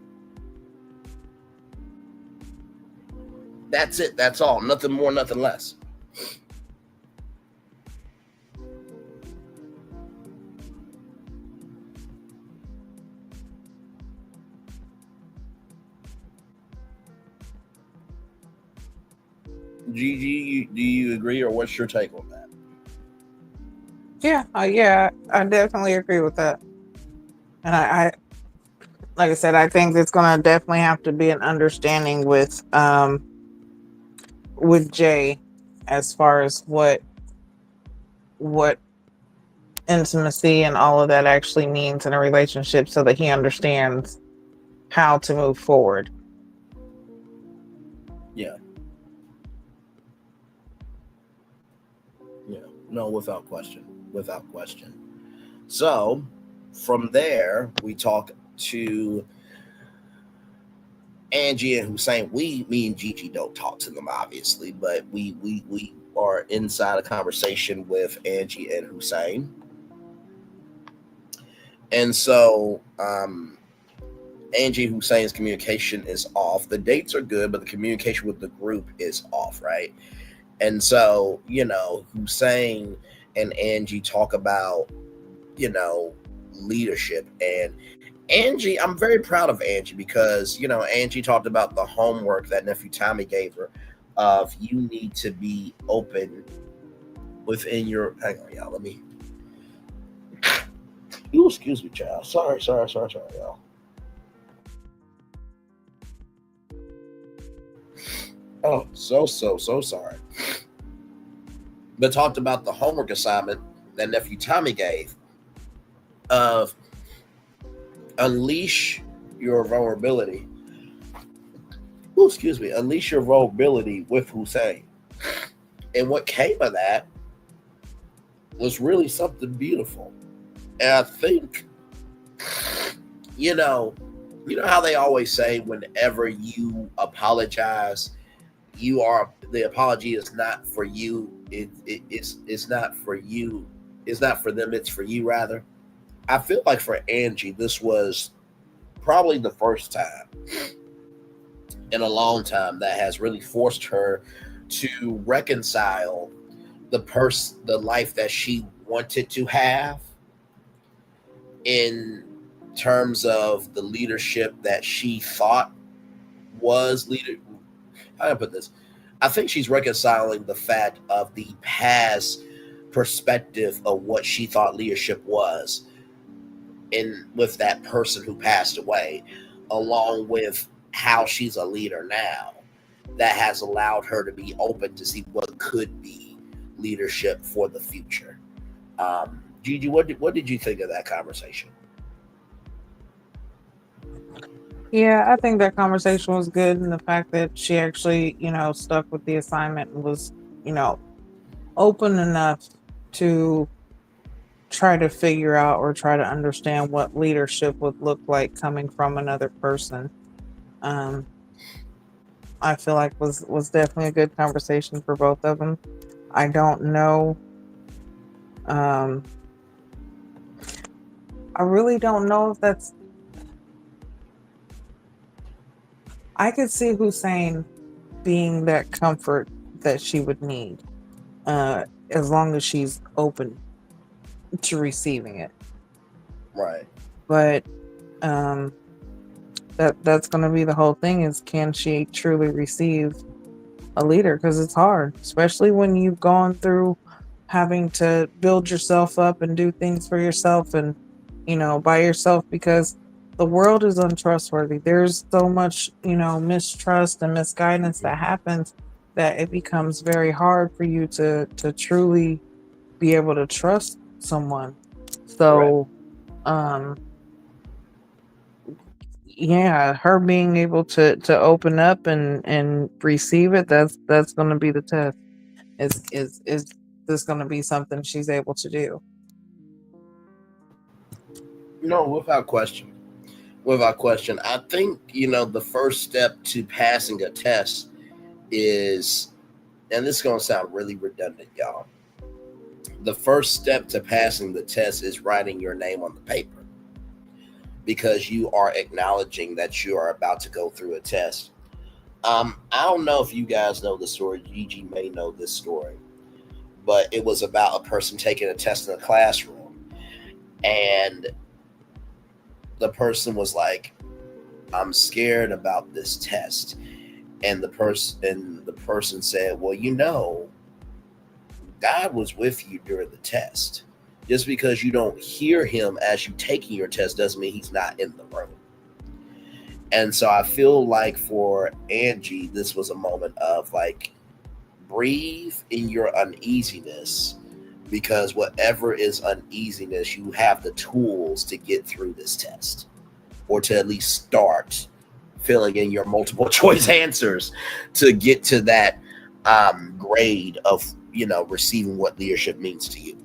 That's it. That's all. Nothing more, nothing less. Gigi, do you agree, or what's your take on that? Yeah, I definitely agree with that. And I like I said, I think it's going to definitely have to be an understanding with Jay as far as what intimacy and all of that actually means in a relationship, so that he understands how to move forward. Yeah. No, without question. So from there, we talk to Angie and Hussein. Me and Gigi don't talk to them, obviously, but we are inside a conversation with Angie and Hussein. And so Angie and Hussein's communication is off. The dates are good, but the communication with the group is off, right? And so, Hussein and Angie talk about, leadership. And Angie, I'm very proud of Angie because, Angie talked about the homework that nephew Tommy gave her of you need to be open within your, hang on, y'all, let me, you excuse me, child. Sorry, y'all. Oh, so sorry. But talked about the homework assignment that nephew Tommy gave of unleash your vulnerability. Ooh, excuse me. Unleash your vulnerability with Hussein. And what came of that was really something beautiful. And I think, you know how they always say whenever you apologize, the apology is not for you. It's not for you. It's not for them. It's for you, rather. I feel like for Angie, this was probably the first time in a long time that has really forced her to reconcile the life that she wanted to have in terms of the leadership that she thought was leader. How do I put this? I think she's reconciling the fact of the past perspective of what she thought leadership was, and with that person who passed away, along with how she's a leader now, that has allowed her to be open to see what could be leadership for the future. Gigi, what did you think of that conversation? Yeah, I think that conversation was good, and the fact that she actually, stuck with the assignment and was, open enough to try to figure out or try to understand what leadership would look like coming from another person. I feel like was definitely a good conversation for both of them. I don't know. I really don't know if that's. I could see Hussein being that comfort that she would need, as long as she's open to receiving it. Right. But that's going to be the whole thing, is can she truly receive a leader? Because it's hard, especially when you've gone through having to build yourself up and do things for yourself and, by yourself, because the world is untrustworthy. There's so much, mistrust and misguidance that happens that it becomes very hard for you to truly be able to trust someone. So, yeah, her being able to open up and receive it, that's going to be the test. Is this going to be something she's able to do? No, without question. Without question. I think, the first step to passing a test is, and this is going to sound really redundant, y'all. The first step to passing the test is writing your name on the paper, because you are acknowledging that you are about to go through a test. I don't know if you guys know the story. Gigi may know this story, but it was about a person taking a test in a classroom, and the person was like, "I'm scared about this test," and the person said, "Well, God was with you during the test. Just because you don't hear him as you taking your test doesn't mean he's not in the room." And so I feel like for Angie, this was a moment of like, breathe in your uneasiness, because whatever is uneasiness, you have the tools to get through this test, or to at least start filling in your multiple choice answers to get to that grade of, receiving what leadership means to you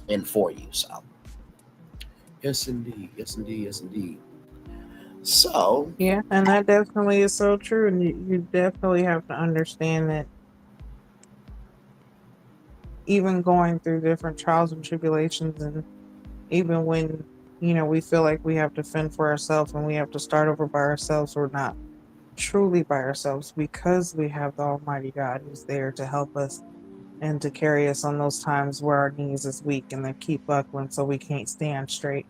and for you. So, yes, indeed. Yes, indeed. Yes, indeed. So, yeah, and that definitely is so true. And you definitely have to understand that even going through different trials and tribulations, and even when, we feel like we have to fend for ourselves and we have to start over by ourselves, we're not truly by ourselves, because we have the Almighty God who's there to help us and to carry us on those times where our knees is weak and they keep buckling so we can't stand straight.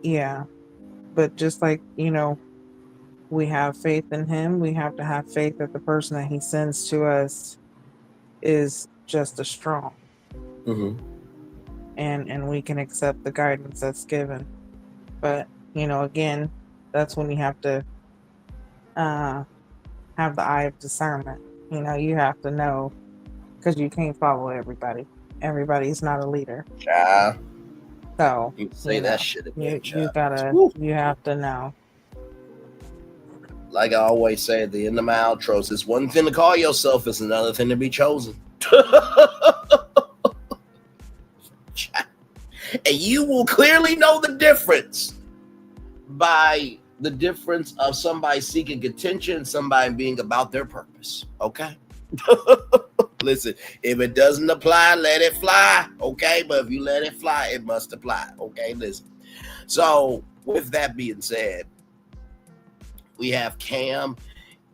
Yeah, but just like, we have faith in him, we have to have faith that the person that he sends to us is just as strong. And we can accept the guidance that's given. But, again, that's when you have to have the eye of discernment. You have to know, because you can't follow everybody. everybody's not a leader. Child, So you say that shit again, you child. you have to know. Like I always say at the end of my outros, it's one thing to call yourself, it's another thing to be chosen. And you will clearly know the difference by the difference of somebody seeking attention and somebody being about their purpose. Okay? Listen, if it doesn't apply, let it fly. Okay? But if you let it fly, it must apply. Okay? Listen. So, with that being said, we have Cam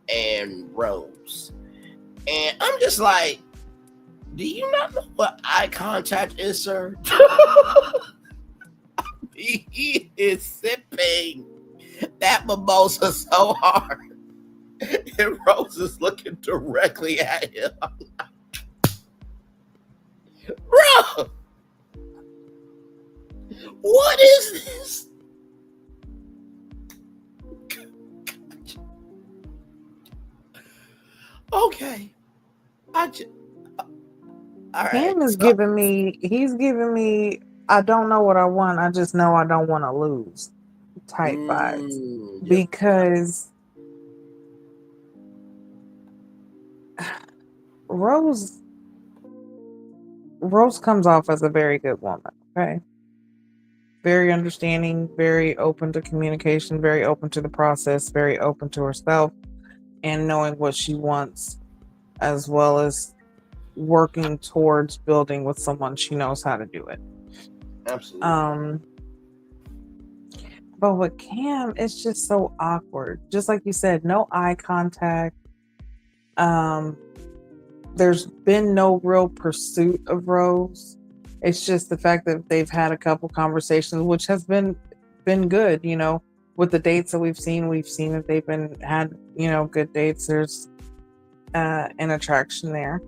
and Rose. And I'm just like, do you not know what eye contact is, sir? He is sipping that mimosa so hard. And Rose is looking directly at him. Bro! What is this? Okay. All right. Cam is giving me, I don't know what I want, I just know I don't want to lose type vibes. Yep. Because Rose comes off as a very good woman, okay? Very understanding, very open to communication, very open to the process, very open to herself and knowing what she wants, as well as working towards building with someone she knows how to do it. Absolutely. But with Cam, it's just so awkward. Just like you said, no eye contact. There's been no real pursuit of Rose. It's just the fact that they've had a couple conversations, which has been good. You know, with the dates that we've seen that they've had good dates. There's an attraction there.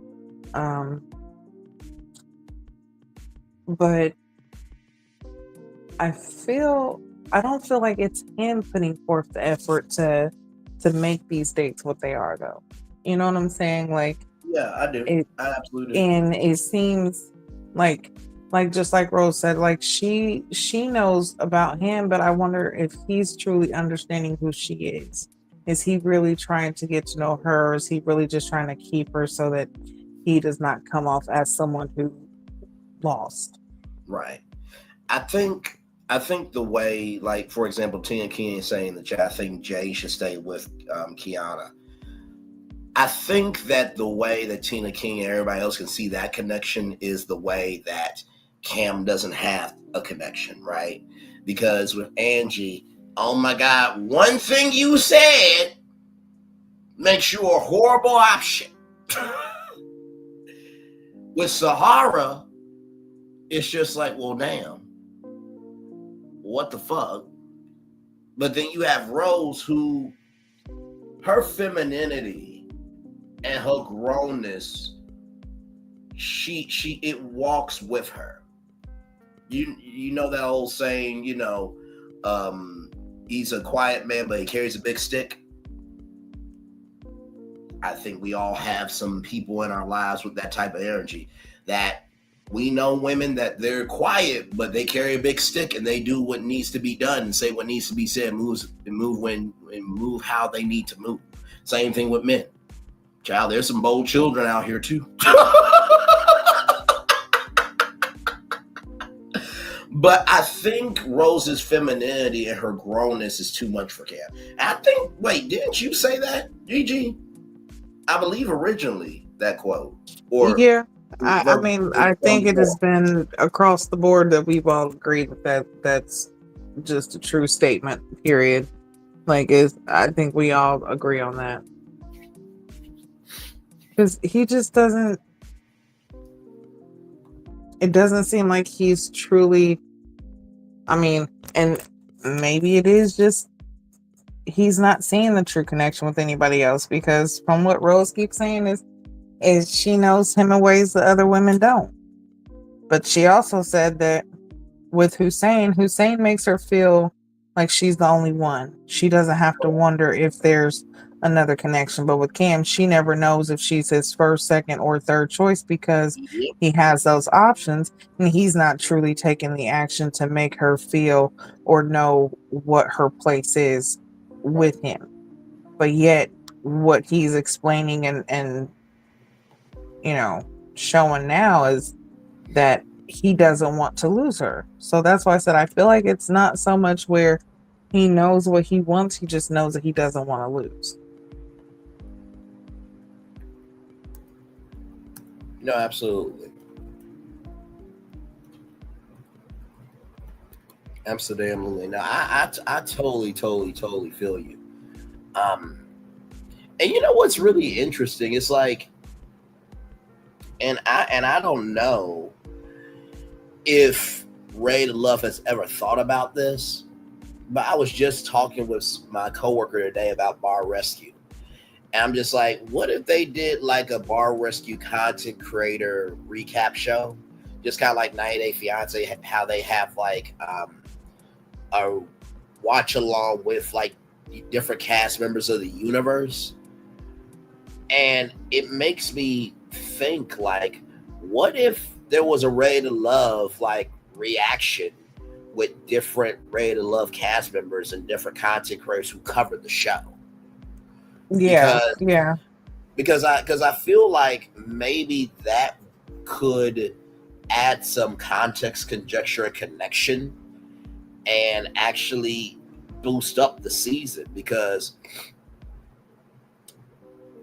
But I don't feel like it's him putting forth the effort to make these dates what they are, though. You know what I'm saying? Like, yeah, I do. I absolutely do. And it seems like just like Rose said, like she knows about him, but I wonder if he's truly understanding who she is. Is he really trying to get to know her? Or is he really just trying to keep her so that he does not come off as someone who lost? Right. I think the way, like, for example, Tina King is saying in the chat, I think Jay should stay with Kiana. I think that the way that Tina King and everybody else can see that connection is the way that Cam doesn't have a connection, right? Because with Angie, oh my God, one thing you said makes you a horrible option. With Sahara, it's just like, well, damn, what the fuck? But then you have Rose, who her femininity and her grownness, it walks with her. You know that old saying, he's a quiet man, but he carries a big stick. I think we all have some people in our lives with that type of energy, that we know women that they're quiet, but they carry a big stick and they do what needs to be done and say what needs to be said, move how they need to move. Same thing with men. Child, there's some bold children out here too. But I think Rose's femininity and her grownness is too much for Cam. Wait, didn't you say that, Gigi? I believe originally that quote. Or yeah, I mean, I think it has been across the board that we've all agreed that's just a true statement, period. Like, I think we all agree on that. Because he just doesn't, it doesn't seem like he's truly, I mean, and maybe it is just, he's not seeing the true connection with anybody else, because from what Rose keeps saying is she knows him in ways that other women don't. But she also said that with Hussein makes her feel like she's the only one. She doesn't have to wonder if there's another connection. But with Cam, she never knows if she's his first, second, or third choice because he has those options and he's not truly taking the action to make her feel or know what her place is with him. But yet what he's explaining and showing now is that he doesn't want to lose her. So that's why I said I feel like it's not so much where he knows what he wants, he just knows that he doesn't want to lose. No, absolutely. Absolutely. No, I totally feel you. And you know what's really interesting? It's like, and I don't know if Ray Love has ever thought about this, but I was just talking with my coworker today about Bar Rescue. And I'm just like, what if they did like a Bar Rescue content creator recap show? Just kind of like 90 Day Fiance, how they have like a watch along with like different cast members of the universe. And it makes me think like, what if there was a Ready to Love like reaction with different Ready to Love cast members and different content creators who covered the show? Because I feel like maybe that could add some context, conjecture, and connection and actually boost up the season, because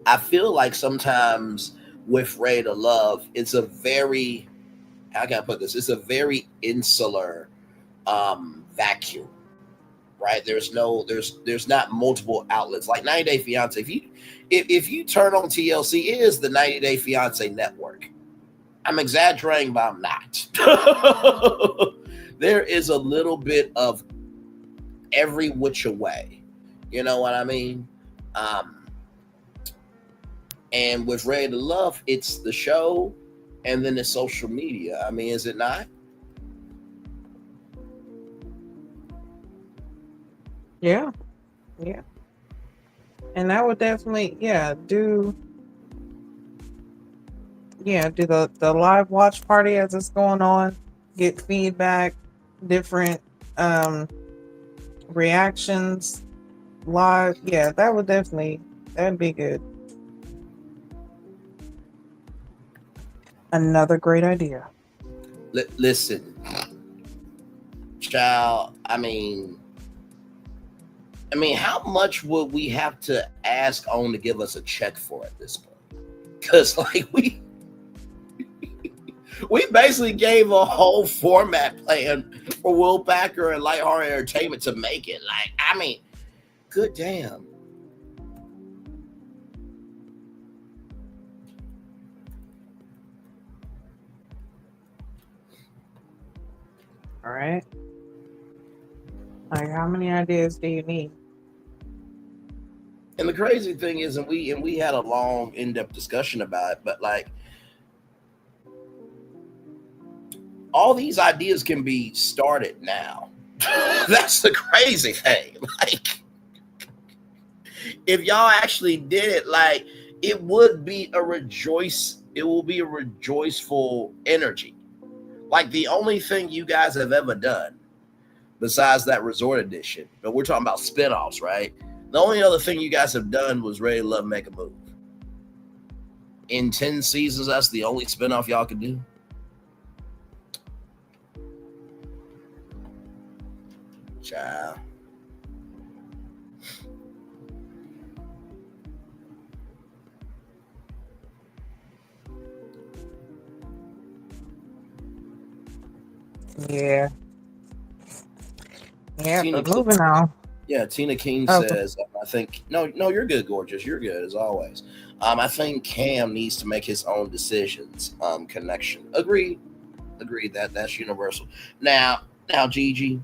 I feel like sometimes with Ready to Love, it's a very, how can I put this? It's a very insular vacuum, right? There's not multiple outlets like 90 Day Fiance. If you turn on TLC, it is the 90 Day Fiance network. I'm exaggerating, but I'm not. There is a little bit of every which way. You know what I mean? And with Ready to Love, it's the show and then it's social media. I mean, is it not? Yeah. And that would definitely, do the live watch party as it's going on, get feedback, different reactions live. Yeah, that'd be good. Another great idea. Listen, child, I mean, how much would we have to ask OWN to give us a check for at this point? Because like we basically gave a whole format plan for Will Packer and Lighthearted Entertainment to make it. Like, I mean, good damn. All right. Like, how many ideas do you need? And the crazy thing is, and we had a long, in-depth discussion about it, but like, all these ideas can be started now. That's the crazy thing. Like, if y'all actually did it, like, it will be a rejoiceful energy. Like, the only thing you guys have ever done besides that resort edition, but we're talking about spinoffs, right? The only other thing you guys have done was Ready to Love Make a Move. In 10 seasons, that's the only spinoff y'all could do. Child. Yeah. Yeah, Tina but moving on. Yeah, Tina King says, I think, no, you're good, gorgeous. You're good, as always. I think Cam needs to make his own decisions. Connection. Agreed. That's universal. Now, Jiji,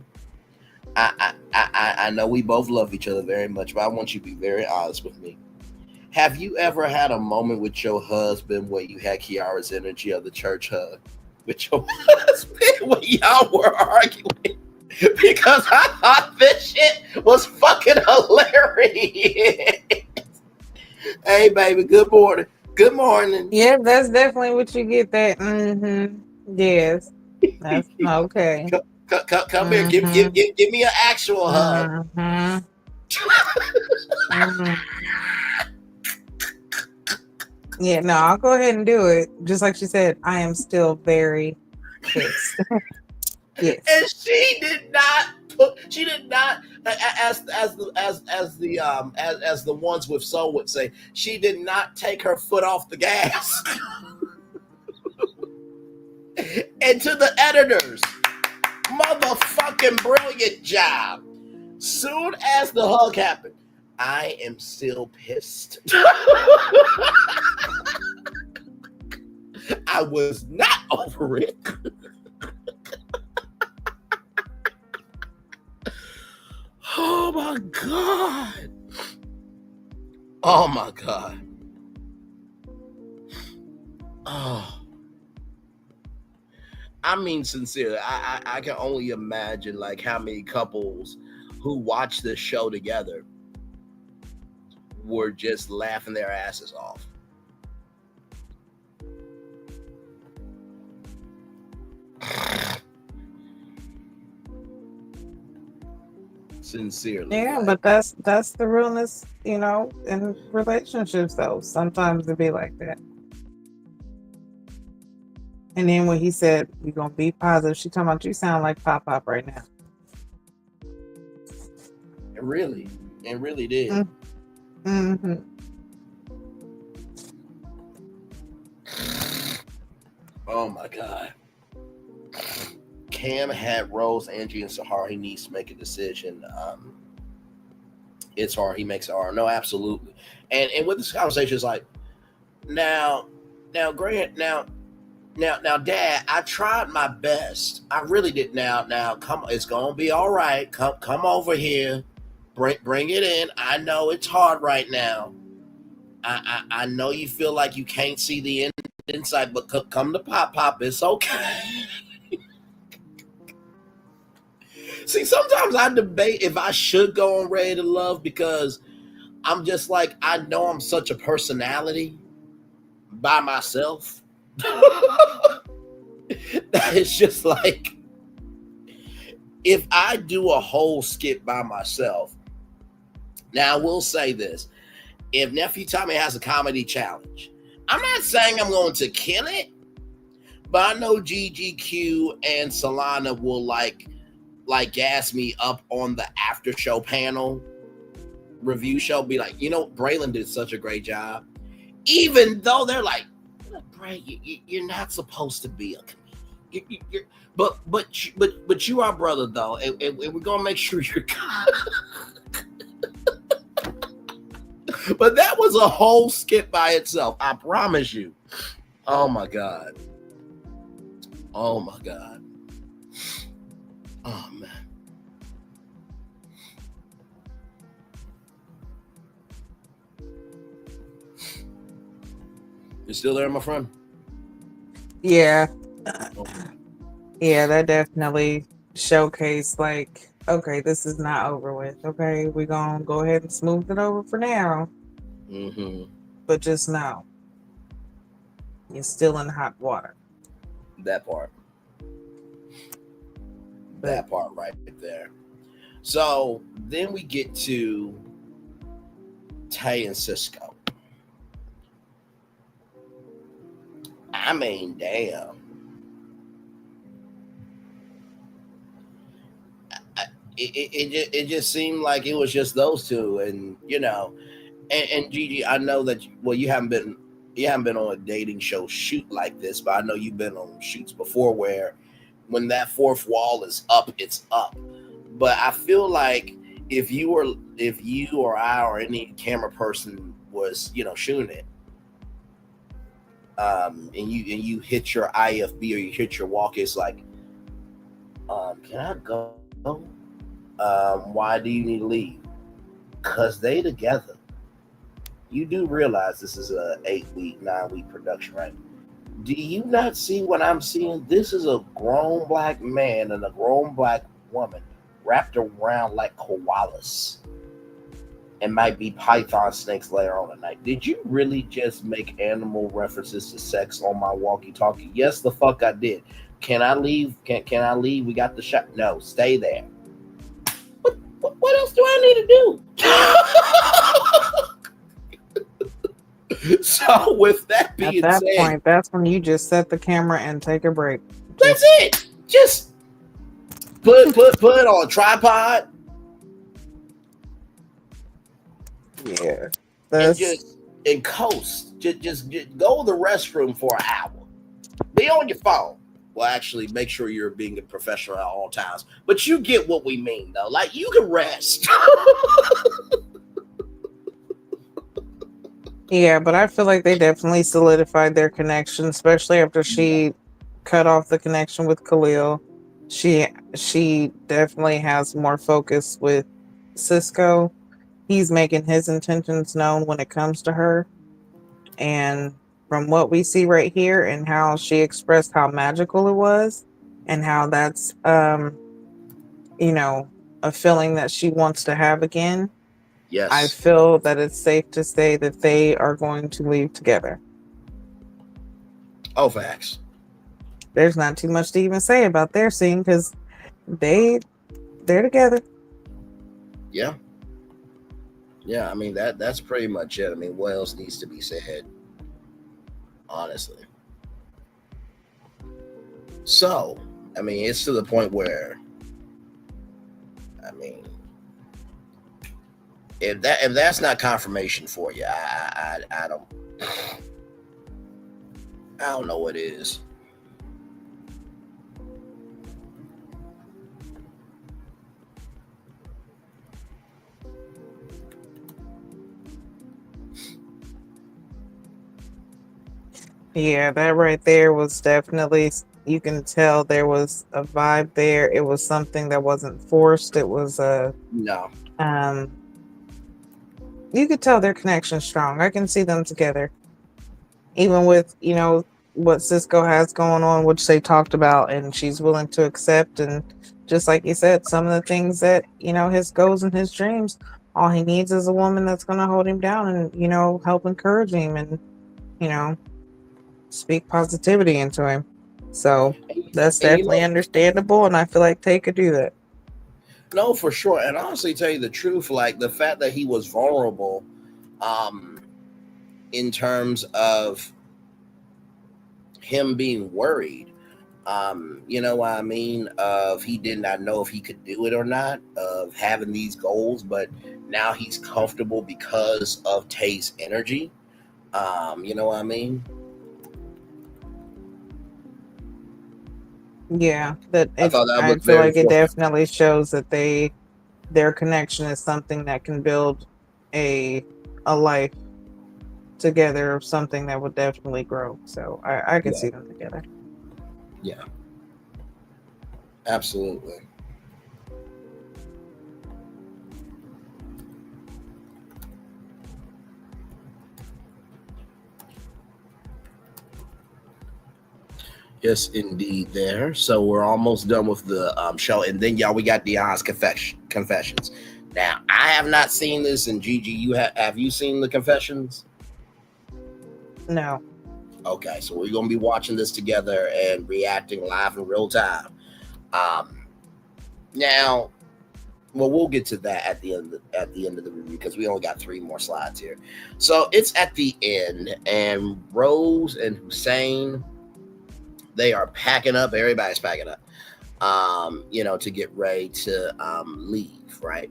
I know we both love each other very much, but I want you to be very honest with me. Have you ever had a moment with your husband where you had Kiara's energy of the church hug with your husband when y'all were arguing? Because I thought this shit was fucking hilarious. Hey, baby. Good morning. Good morning. Yeah, that's definitely what you get. That. Yes. That's okay. Come here. Give me an actual hug. Yeah, no, I'll go ahead and do it. Just like she said, I am still very pissed. Yes. And she did not as the ones with soul would say, she did not take her foot off the gas. And to the editors, motherfucking brilliant job. Soon as the hug happened, I am still pissed. I was not over it. Oh my God. Oh my God. Oh. I mean, sincerely, I can only imagine like how many couples who watch this show together were just laughing their asses off. Sincerely. Yeah, but that's the realness, in relationships though. Sometimes it be like that. And then when he said we're gonna be positive, she talking about you sound like Pop right now. It really did. Mm-hmm. Oh my God. Cam had Rose, Angie, and Sahara. He needs to make a decision. It's hard. He makes it hard. No, absolutely. And with this conversation, it's like, now, Grant, now, Dad, I tried my best. I really did. Now, come. It's gonna be all right. Come over here. Bring it in. I know it's hard right now. I know you feel like you can't see the inside, but come to Pop. It's okay. See, sometimes I debate if I should go on Ready to Love because I'm just like, I know I'm such a personality by myself. That it's just like, if I do a whole skit by myself, now I will say this, if Nephew Tommy has a comedy challenge, I'm not saying I'm going to kill it, but I know Jiji, Q, and Solana will like gas me up on the after show panel review show, be like, Braylon did such a great job, even though they're like, Bray, you're not supposed to be a comedian. But you are brother though, and we're gonna make sure you're. But that was a whole skit by itself. I promise you. Oh my God. Oh my God. Oh man. You still there, my friend? Yeah. Okay. Yeah, that definitely showcased like, okay, this is not over with. Okay, we're gonna go ahead and smooth it over for now. Mm-hmm. But just know, you're still in hot water. That part. That part right there. So then we get to Tae and Cisco. I mean, damn. It just seemed like it was just those two, and and Gigi, I know that you haven't been on a dating show shoot like this, but I know you've been on shoots before where when that fourth wall is up, it's up. But I feel like if you or I or any camera person was shooting it, and you hit your IFB or you hit your walk, it's like, can I go? Why do you need to leave? Because they together. You do realize this is a 8-week, 9-week production, right? Do you not see what I'm seeing? This is a grown black man and a grown black woman wrapped around like koalas. and might be python snakes later on tonight. Did you really just make animal references to sex on my walkie-talkie? Yes, the fuck I did. Can I leave? Can I leave? We got the shot. No, stay there. What else do I need to do? So with that being At that said, point, that's when you just set the camera and take a break. That's it. Just put it on a tripod. Yeah. And coast. Just go to the restroom for an hour. Be on your phone. Well, actually, make sure you're being a professional at all times. But you get what we mean, though. Like, you can rest. Yeah, but I feel like they definitely solidified their connection, especially after she cut off the connection with Khalil. She definitely has more focus with Cisco. He's making his intentions known when it comes to her. And from what we see right here and how she expressed how magical it was and how that's you know, a feeling that she wants to have again. Yes. I feel that it's safe to say that they are going to leave together. Oh, facts. There's not too much to even say about their scene because they're together. Yeah. Yeah, I mean that's pretty much it. I mean, what else needs to be said? Honestly. So, I mean, it's to the point where, I mean, if that's not confirmation for you, I don't know what is. Yeah, that right there was definitely, you can tell there was a vibe there. It was something that wasn't forced. It was no. You could tell their connection strong. I can see them together. Even with, you know, what Cisco has going on, which they talked about, and she's willing to accept. And just like you said, some of the things that, you know, his goals and his dreams, all he needs is a woman that's going to hold him down and, you know, help encourage him and, you know, speak positivity into him. So that's definitely understandable. And I feel like Tay could do that. No, for sure. And honestly, tell you the truth, like the fact that he was vulnerable, in terms of him being worried, you know what I mean? Of he did not know if he could do it or not, of having these goals, but now he's comfortable because of Tay's energy. You know what I mean? Yeah, that I thought that I was feel very like it fortunate. definitely shows that their connection is something that can build a life together of something that would definitely grow. So I can see them together. Yeah. Absolutely. Yes, indeed. There. So we're almost done with the show, and then y'all, we got Deon's confessions. Now, I have not seen this, and Gigi, you have you seen the confessions? No. Okay, so we're gonna be watching this together and reacting live in real time. Now, well, we'll get to that at the end of the review because we only got 3 more slides here. So it's at the end, and Rose and Hussein, they are packing up. Everybody's packing up, you know, to get ready to leave, right?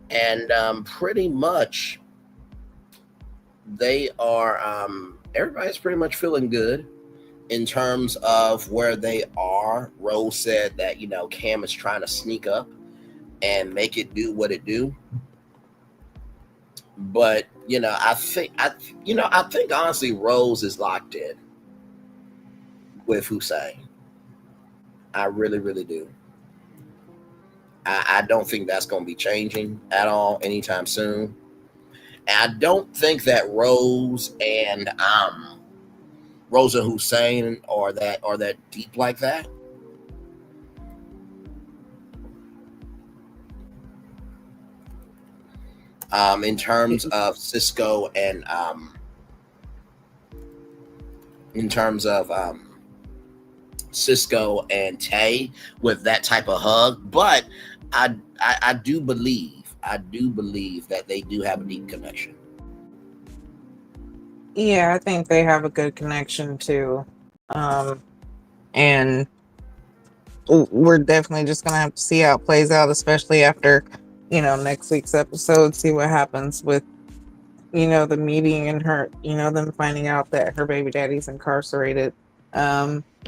And pretty much they are, everybody's pretty much feeling good in terms of where they are. Rose said that, you know, Cam is trying to sneak up and make it do what it do. But, you know, I think honestly Rose is locked in with Hussein. I really, really do. I don't think that's going to be changing at all anytime soon. And I don't think that Rose and Hussein are that deep like that. In terms of Cisco and Cisco and Tae with that type of hug, but I do believe that they do have a deep connection. Yeah, I think they have a good connection too. And we're definitely just gonna have to see how it plays out, especially after, next week's episode, see what happens with, the meeting and her, them finding out that her baby daddy's incarcerated.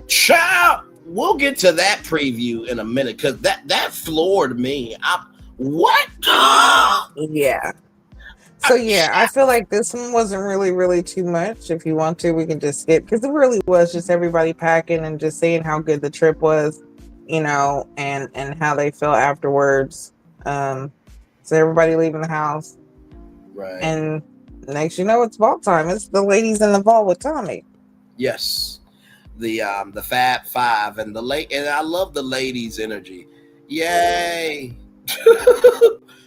Child, we'll get to that preview in a minute because that floored me. What? Yeah. So yeah, I feel like this one wasn't really too much. If you want to, we can just skip, because it really was just everybody packing and just saying how good the trip was, and how they felt afterwards. So everybody leaving the house, Right. and next you know, it's vault time. It's the ladies in the vault with Tommy. Yes. The Fab Five and and I love the ladies' energy. Yay.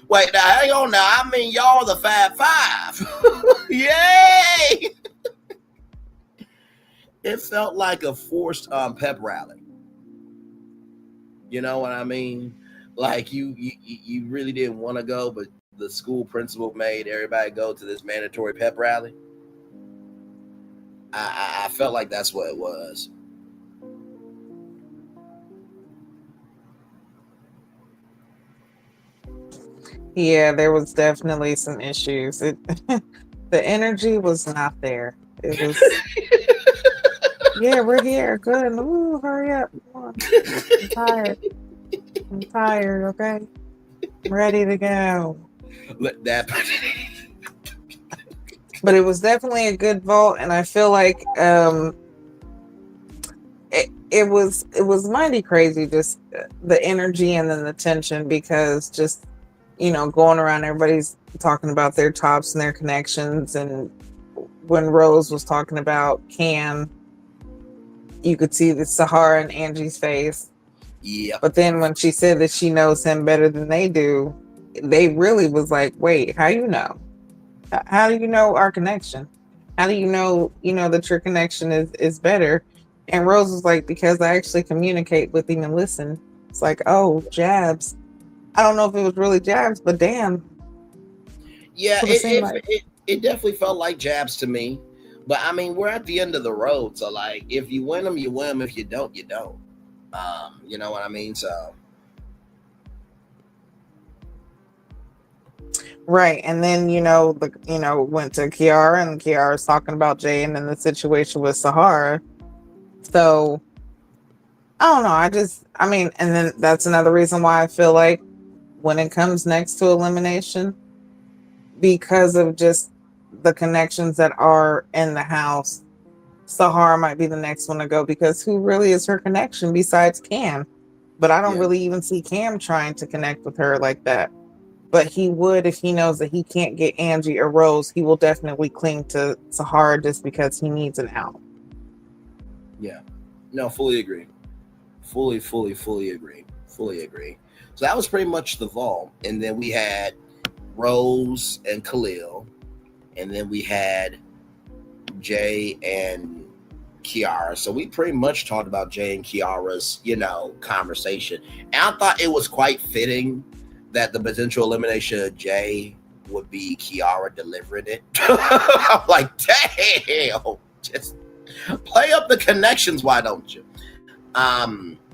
Wait, now hang on now. I mean, y'all the Fab Five. Yay. It felt like a forced pep rally. You know what I mean? Like you really didn't want to go, but the school principal made everybody go to this mandatory pep rally. I felt like that's what it was. Yeah, there was definitely some issues. The energy was not there. It was yeah, we're here. Good. Ooh, hurry up. Come on. I'm tired, okay? I'm ready to go. That But it was definitely a good vault, and I feel like it was mighty crazy, just the energy and then the tension, because just going around, everybody's talking about their tops and their connections, and when Rose was talking about Cam, you could see the Sahara and Angie's face. Yeah. But then when she said that she knows him better than they do, they really was like, wait, how you know? How do you know our connection? How do you know that your connection is better? And Rose was like, because I actually communicate with him and listen. It's like, oh, jabs. I don't know if it was really jabs, but damn. Yeah, it definitely felt like jabs to me. But I mean, we're at the end of the road, so like, if you win them, you win them. If you don't, you don't. You know what I mean? So. Right, and then went to Kiara, and Kiara's talking about Jay, and then the situation with Sahara. So I don't know. And then that's another reason why I feel like when it comes next to elimination, because of just the connections that are in the house, Sahara might be the next one to go, because who really is her connection besides Cam? But I don't really even see Cam trying to connect with her like that. But he would, if he knows that he can't get Angie or Rose, he will definitely cling to Sahara just because he needs an out. Yeah. No, fully agree. Fully agree. Fully agree. So that was pretty much the vault. And then we had Rose and Khalil. And then we had Jay and Kiara. So we pretty much talked about Jay and Kiara's, conversation. And I thought it was quite fitting that the potential elimination of Jay would be Kiara delivering it. I'm like, damn, just play up the connections, why don't you?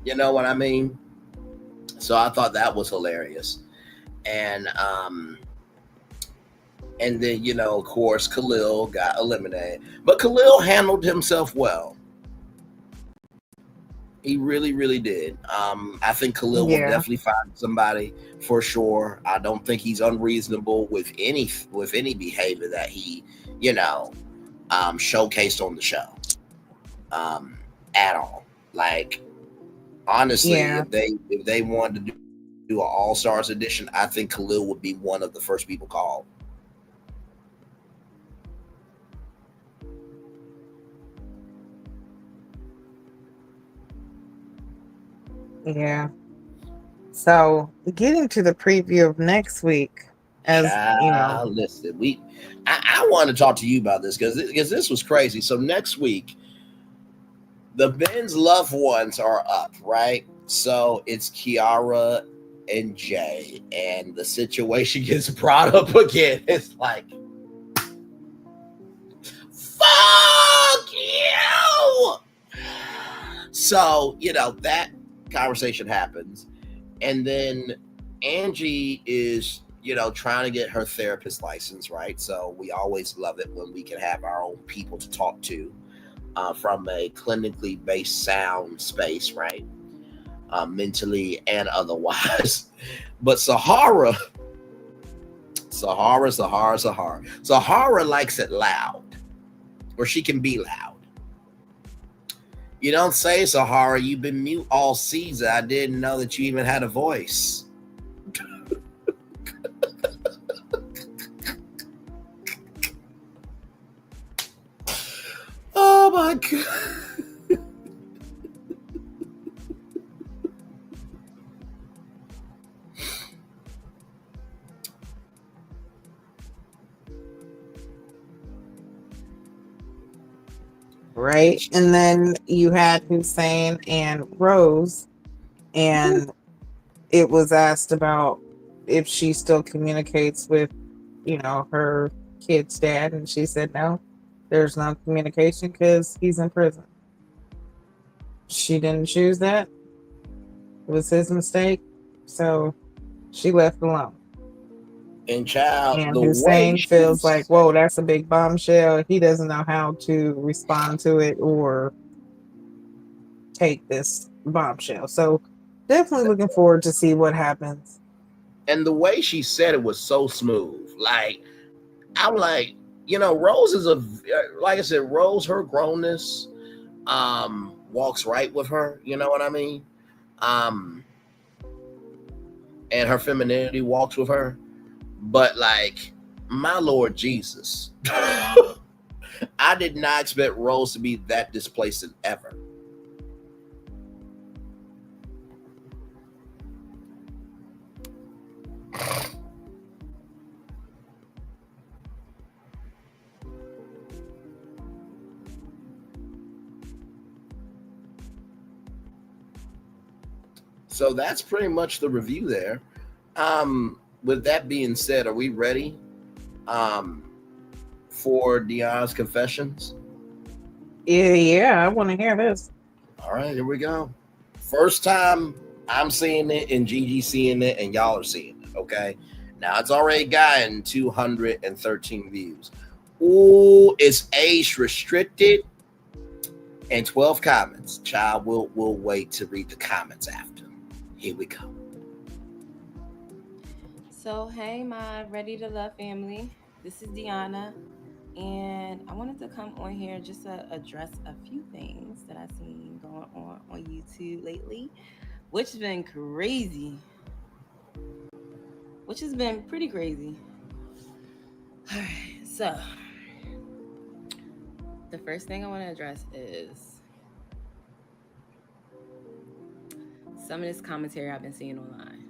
You know what I mean? So I thought that was hilarious. And then, of course, Khalil got eliminated. But Khalil handled himself well. He really, really did. I think Khalil will definitely find somebody for sure. I don't think he's unreasonable with any behavior that he, showcased on the show. At all. Like, honestly, if they wanted to do an All-Stars edition, I think Khalil would be one of the first people called. Yeah. So getting to the preview of next week, as you know. Listen, I wanted to talk to you about this because this was crazy. So next week, the men's loved ones are up, right? So it's Kiara and Jay, and the situation gets brought up again. It's like, fuck you. So, that conversation happens. And then Angie is, trying to get her therapist license, right? So we always love it when we can have our own people to talk to from a clinically based sound space, right? Mentally and otherwise. But Sahara likes it loud, or she can be loud. You don't say, Sahara, you've been mute all season. I didn't know that you even had a voice. Oh my God. Right. And then you had Hussein and Rose, and it was asked about if she still communicates with, her kid's dad. And she said, no, there's no communication because he's in prison. She didn't choose that. It was his mistake. So she left alone. And child, And the Hussein way feels like, whoa, that's a big bombshell. He doesn't know how to respond to it or take this bombshell. So definitely looking forward to see what happens. And the way she said it was so smooth. Like, I'm like, Rose is like I said, Rose, her grownness walks right with her. You know what I mean? And her femininity walks with her. But like, my Lord Jesus, I did not expect Rose to be that displacing ever. So that's pretty much the review there. With that being said, are we ready for Deona's confessions? Yeah, I want to hear this. All right, here we go. First time I'm seeing it, and Jiji seeing it, and y'all are seeing it, okay? Now, it's already gotten 213 views. Ooh, it's age restricted, and 12 comments. Child, we'll wait to read the comments after. Here we go. So, hey, my Ready to Love family. This is Deona, and I wanted to come on here just to address a few things that I've seen going on YouTube lately, which has been crazy. Which has been pretty crazy. All right, so the first thing I want to address is some of this commentary I've been seeing online.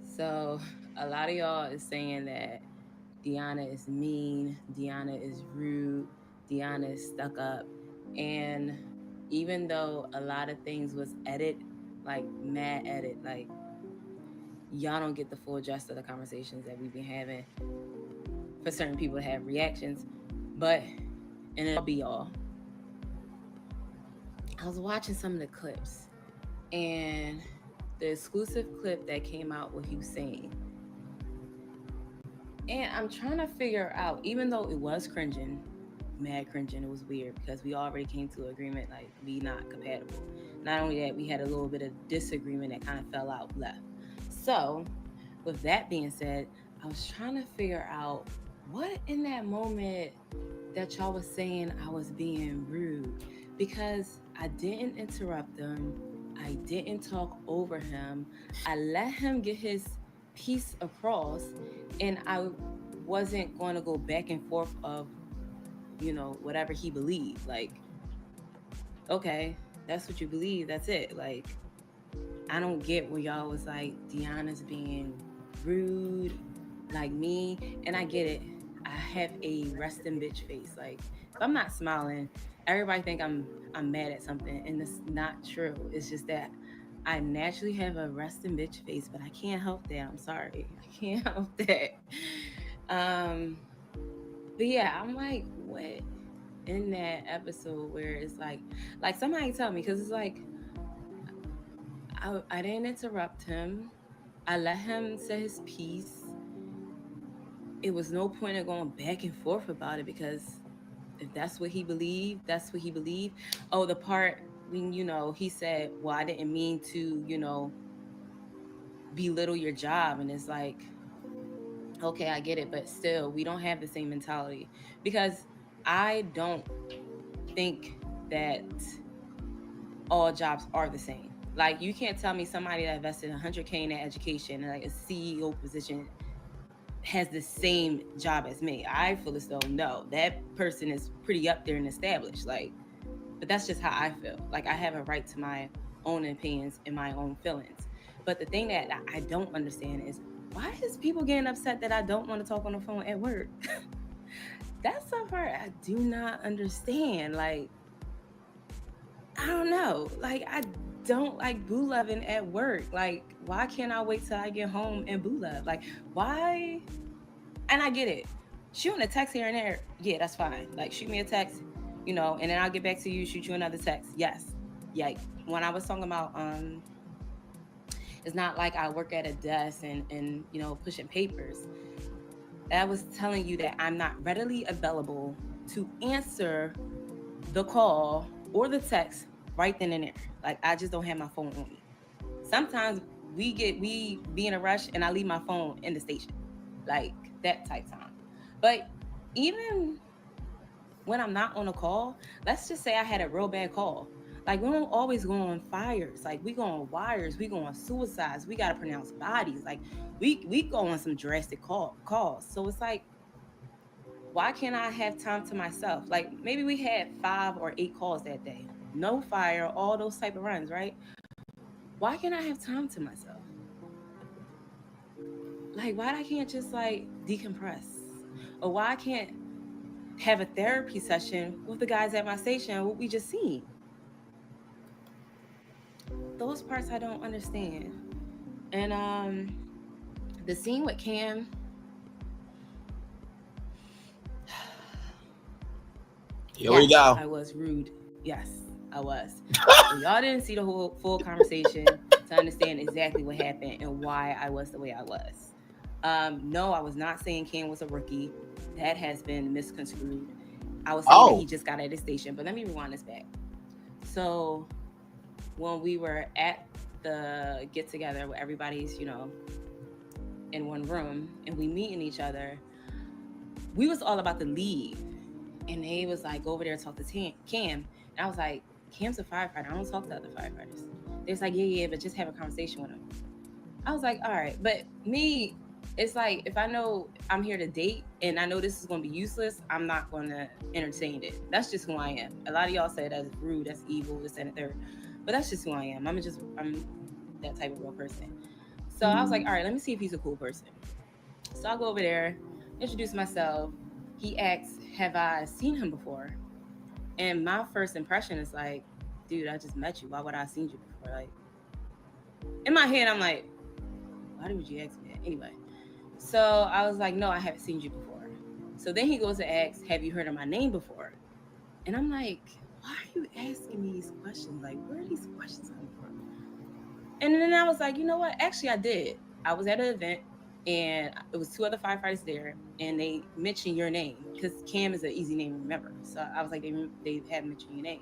So a lot of y'all is saying that Deona is mean, Deona is rude, Deona is stuck up. And even though a lot of things was edited, like mad edit, like y'all don't get the full gist of the conversations that we've been having for certain people to have reactions. But, and it'll be y'all. I was watching some of the clips, and the exclusive clip that came out with Hussein. And I'm trying to figure out, even though it was cringing, mad cringing, it was weird because we already came to an agreement, like we not compatible. Not only that, we had a little bit of disagreement that kind of fell out left. So with that being said, I was trying to figure out what in that moment that y'all was saying I was being rude, because I didn't interrupt him. I didn't talk over him. I let him get his piece across, and I wasn't going to go back and forth of, whatever he believed. Like, okay, that's what you believe. That's it. Like, I don't get where y'all was like, Deona's being rude. Like me, and I get it. I have a resting bitch face. Like if I'm not smiling, everybody think I'm mad at something, and it's not true. It's just that I naturally have a resting bitch face, but I can't help that. I'm sorry, I can't help that. But yeah, I'm like, what in that episode where it's like somebody tell me, because it's like I didn't interrupt him. I let him say his piece. It was no point of going back and forth about it, because if that's what he believed, that's what he believed. Oh, the part when, he said, well, I didn't mean to, belittle your job. And it's like, okay, I get it. But still, we don't have the same mentality, because I don't think that all jobs are the same. Like, you can't tell me somebody that invested 100K in their education and like a CEO position has the same job as me. I feel as though, no, that person is pretty up there and established. Like, but that's just how I feel. Like, I have a right to my own opinions and my own feelings. But the thing that I don't understand is, why is people getting upset that I don't want to talk on the phone at work? That's the part I do not understand. Like, I don't know. Like, I don't like boo loving at work. Like, why can't I wait till I get home and boo love? Like, why? And I get it. Shooting a text here and there, yeah, that's fine. Like, shoot me a text, and then I'll get back to you, shoot you another text. Yes. Yeah. When I was talking about, it's not like I work at a desk and pushing papers. I was telling you that I'm not readily available to answer the call or the text right then and there. Like, I just don't have my phone on me. Sometimes we be in a rush and I leave my phone in the station, like that type time. But even when I'm not on a call, let's just say I had a real bad call. Like, we don't always go on fires. Like, we go on wires, we go on suicides, we got to pronounce bodies. Like, we go on some drastic calls. So it's like, why can't I have time to myself? Like, maybe we had 5 or 8 calls that day. No fire, all those type of runs, right? Why can't I have time to myself? Like, why I can't just like decompress? Or why I can't have a therapy session with the guys at my station, what we just seen? Those parts I don't understand. And the scene with Cam, here we go. I was rude. Yes, I was. So y'all didn't see the whole full conversation to understand exactly what happened and why I was the way I was. No, I was not saying Cam was a rookie. That has been misconstrued. I was saying that he just got at his station. But let me rewind this back. So when we were at the get together where everybody's, in one room and we meeting each other, we was all about to leave. And they was like, go over there and talk to Cam. And I was like, Cam's a firefighter. I don't talk to other firefighters. They was like, yeah, but just have a conversation with him. I was like, all right. But me, it's like, if I know I'm here to date and I know this is going to be useless, I'm not going to entertain it. That's just who I am. A lot of y'all say that's rude, that's evil, this and the third. But that's just who I am. I'm that type of real person. So I was like, all right, let me see if he's a cool person. So I'll go over there, introduce myself. He asks, have I seen him before? And my first impression is like, dude, I just met you. Why would I have seen you before? Like, in my head, I'm like, why would you ask me that? Anyway. So I was like, no, I haven't seen you before. So then he goes to ask, have you heard of my name before? And I'm like, why are you asking me these questions? Like, where are these questions coming from? And then I was like, you know what? Actually, I did. I was at an event and it was 2 other firefighters there and they mentioned your name because Cam is an easy name to remember. So I was like, they had mentioned your name.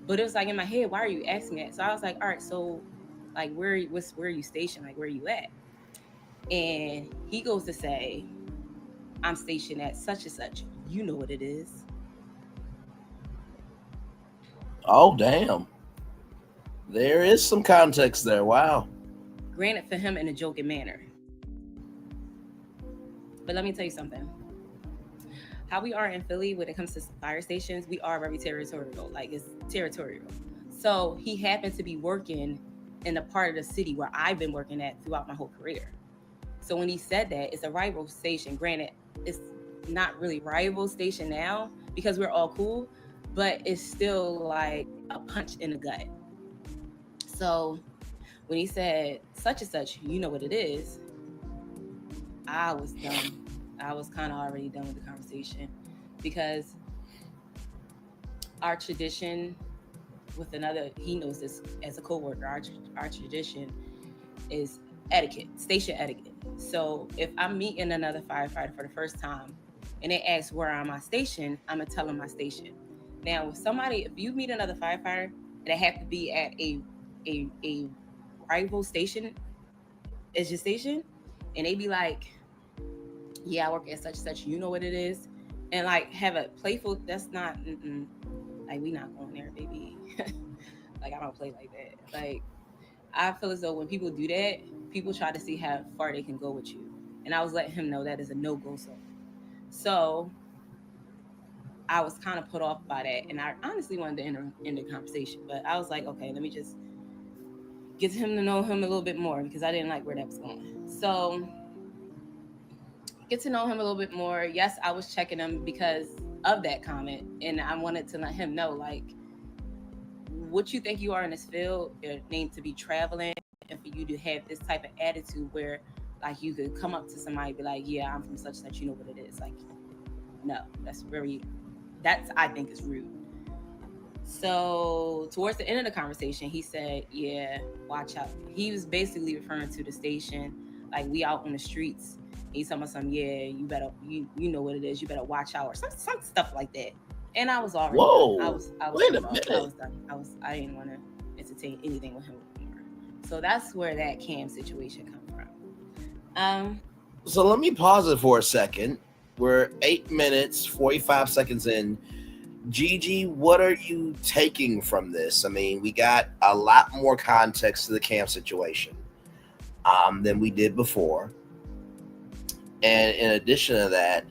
But it was like in my head, why are you asking that? So I was like, all right, so like, where are you stationed? Like, where are you at? And he goes to say, I'm stationed at such and such. You know what it is. Oh, damn. There is some context there. Wow. Granted, for him in a joking manner. But let me tell you something. How we are in Philly when it comes to fire stations, we are very territorial. Like, it's territorial. So he happened to be working in a part of the city where I've been working at throughout my whole career. So when he said that, it's a rival station. Granted, it's not really rival station now because we're all cool, but it's still like a punch in the gut. So when he said such and such, you know what it is, I was done. I was kind of already done with the conversation because our tradition with another, he knows this as a coworker, our tradition is etiquette, station etiquette. So if I'm meeting another firefighter for the first time and they ask where I'm my station, I'm gonna tell them my station. Now, if you meet another firefighter and they have to be at a rival station, is your station, and they be like, yeah, I work at such and such, you know what it is, and like have a playful, that's not, like we not going there, baby. Like I don't play like that. Like I feel as though when people do that, people try to see how far they can go with you, and I was letting him know that is a no-go zone. So I was kind of put off by that, and I honestly wanted to end the conversation, but I was like, okay, let me just get him to know him a little bit more because I didn't like where that was going. So get to know him a little bit more. Yes, I was checking him because of that comment, and I wanted to let him know, like, what you think you are in this field, your name to be traveling, and for you to have this type of attitude where, like, you could come up to somebody and be like, yeah, I'm from such and such, you know what it is. Like, no, that's I think is rude. So towards the end of the conversation, he said, yeah, watch out. He was basically referring to the station, like we out on the streets. He's talking about something, yeah, you better, you know what it is, you better watch out, or some stuff like that. And I was already Whoa. done. I was Wait a minute. I was done. I didn't want to entertain anything with him anymore. So that's where that Cam situation come from. So let me pause it for a second. We're 8 minutes, 45 seconds in. Jiji, what are you taking from this? I mean, we got a lot more context to the Cam situation than we did before. And in addition to that,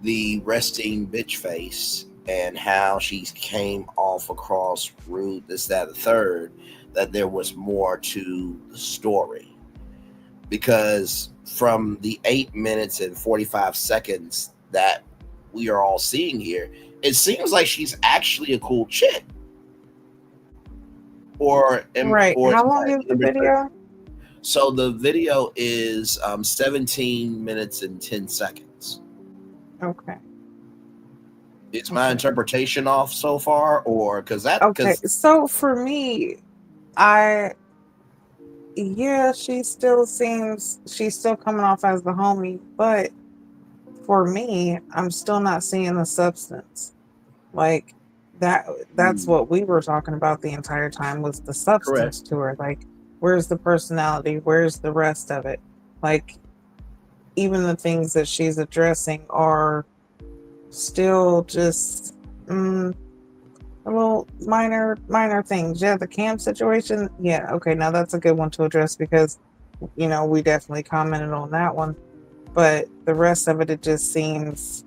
the resting bitch face and how she came off across rude, this, that, the third, that there was more to the story. Because from the 8 minutes and 45 seconds that we are all seeing here, it seems like she's actually a cool chick. Right. How long is the video? So the video is 17 minutes and 10 seconds. Okay. Is my interpretation off so far, or because that? Okay. So for me, she's still coming off as the homie, but for me, I'm still not seeing the substance. Like that's what we were talking about the entire time, was the substance to her. Like, where's the personality? Where's the rest of it? Like, even the things that she's addressing are still just a little minor things. Yeah, the Cam situation. Yeah, okay, now that's a good one to address because, we definitely commented on that one. But the rest of it, it just seems,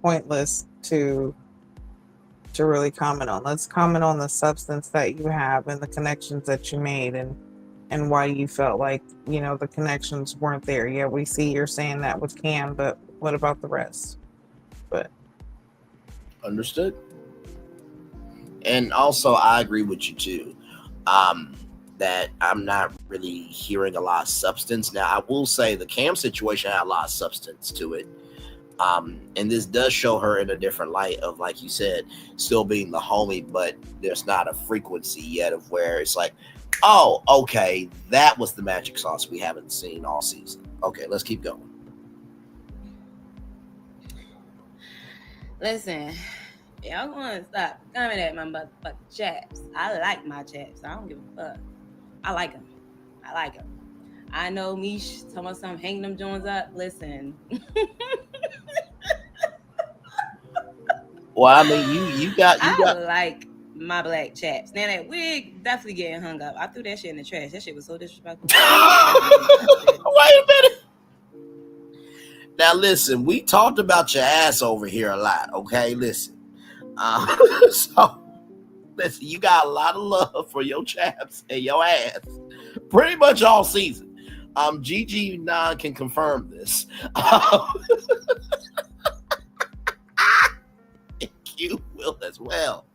pointless to really comment on. Let's comment on the substance that you have and the connections that you made and why you felt like, the connections weren't there. Yeah, we see you're saying that with Cam, but what about the rest? But understood. And also, I agree with you too, that I'm not really hearing a lot of substance. Now, I will say the Cam situation had a lot of substance to it. And this does show her in a different light of, like you said, still being the homie, but there's not a frequency yet of where it's like, oh, okay, that was the magic sauce we haven't seen all season. Okay, let's keep going. Listen, y'all gonna stop coming at my motherfucking chaps. I like my chaps. I don't give a fuck. I like them. I know Mish talking about something, hang them joints up. Listen. Well, I mean, you got. I like my black chaps. Now that wig definitely getting hung up. I threw that shit in the trash. That shit was so disrespectful. Wait a minute. Now listen, we talked about your ass over here a lot. Okay, listen. So listen, you got a lot of love for your chaps and your ass, pretty much all season. Gigi Nah can confirm this. You will as well.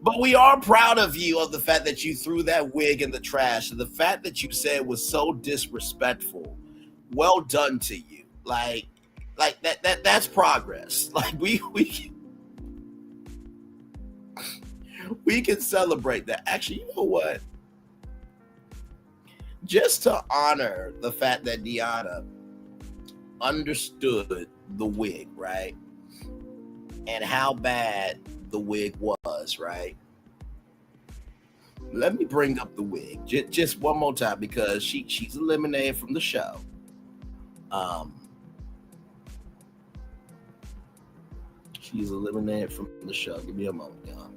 But we are proud of you of the fact that you threw that wig in the trash, and the fact that you said was so disrespectful. Well done to you. Like that's progress. Like we can celebrate that. Actually, you know what? Just to honor the fact that Deona understood the wig, right? And how bad the wig was, right? Let me bring up the wig just one more time because she's eliminated from the show. She's eliminated from the show. Give me a moment, y'all.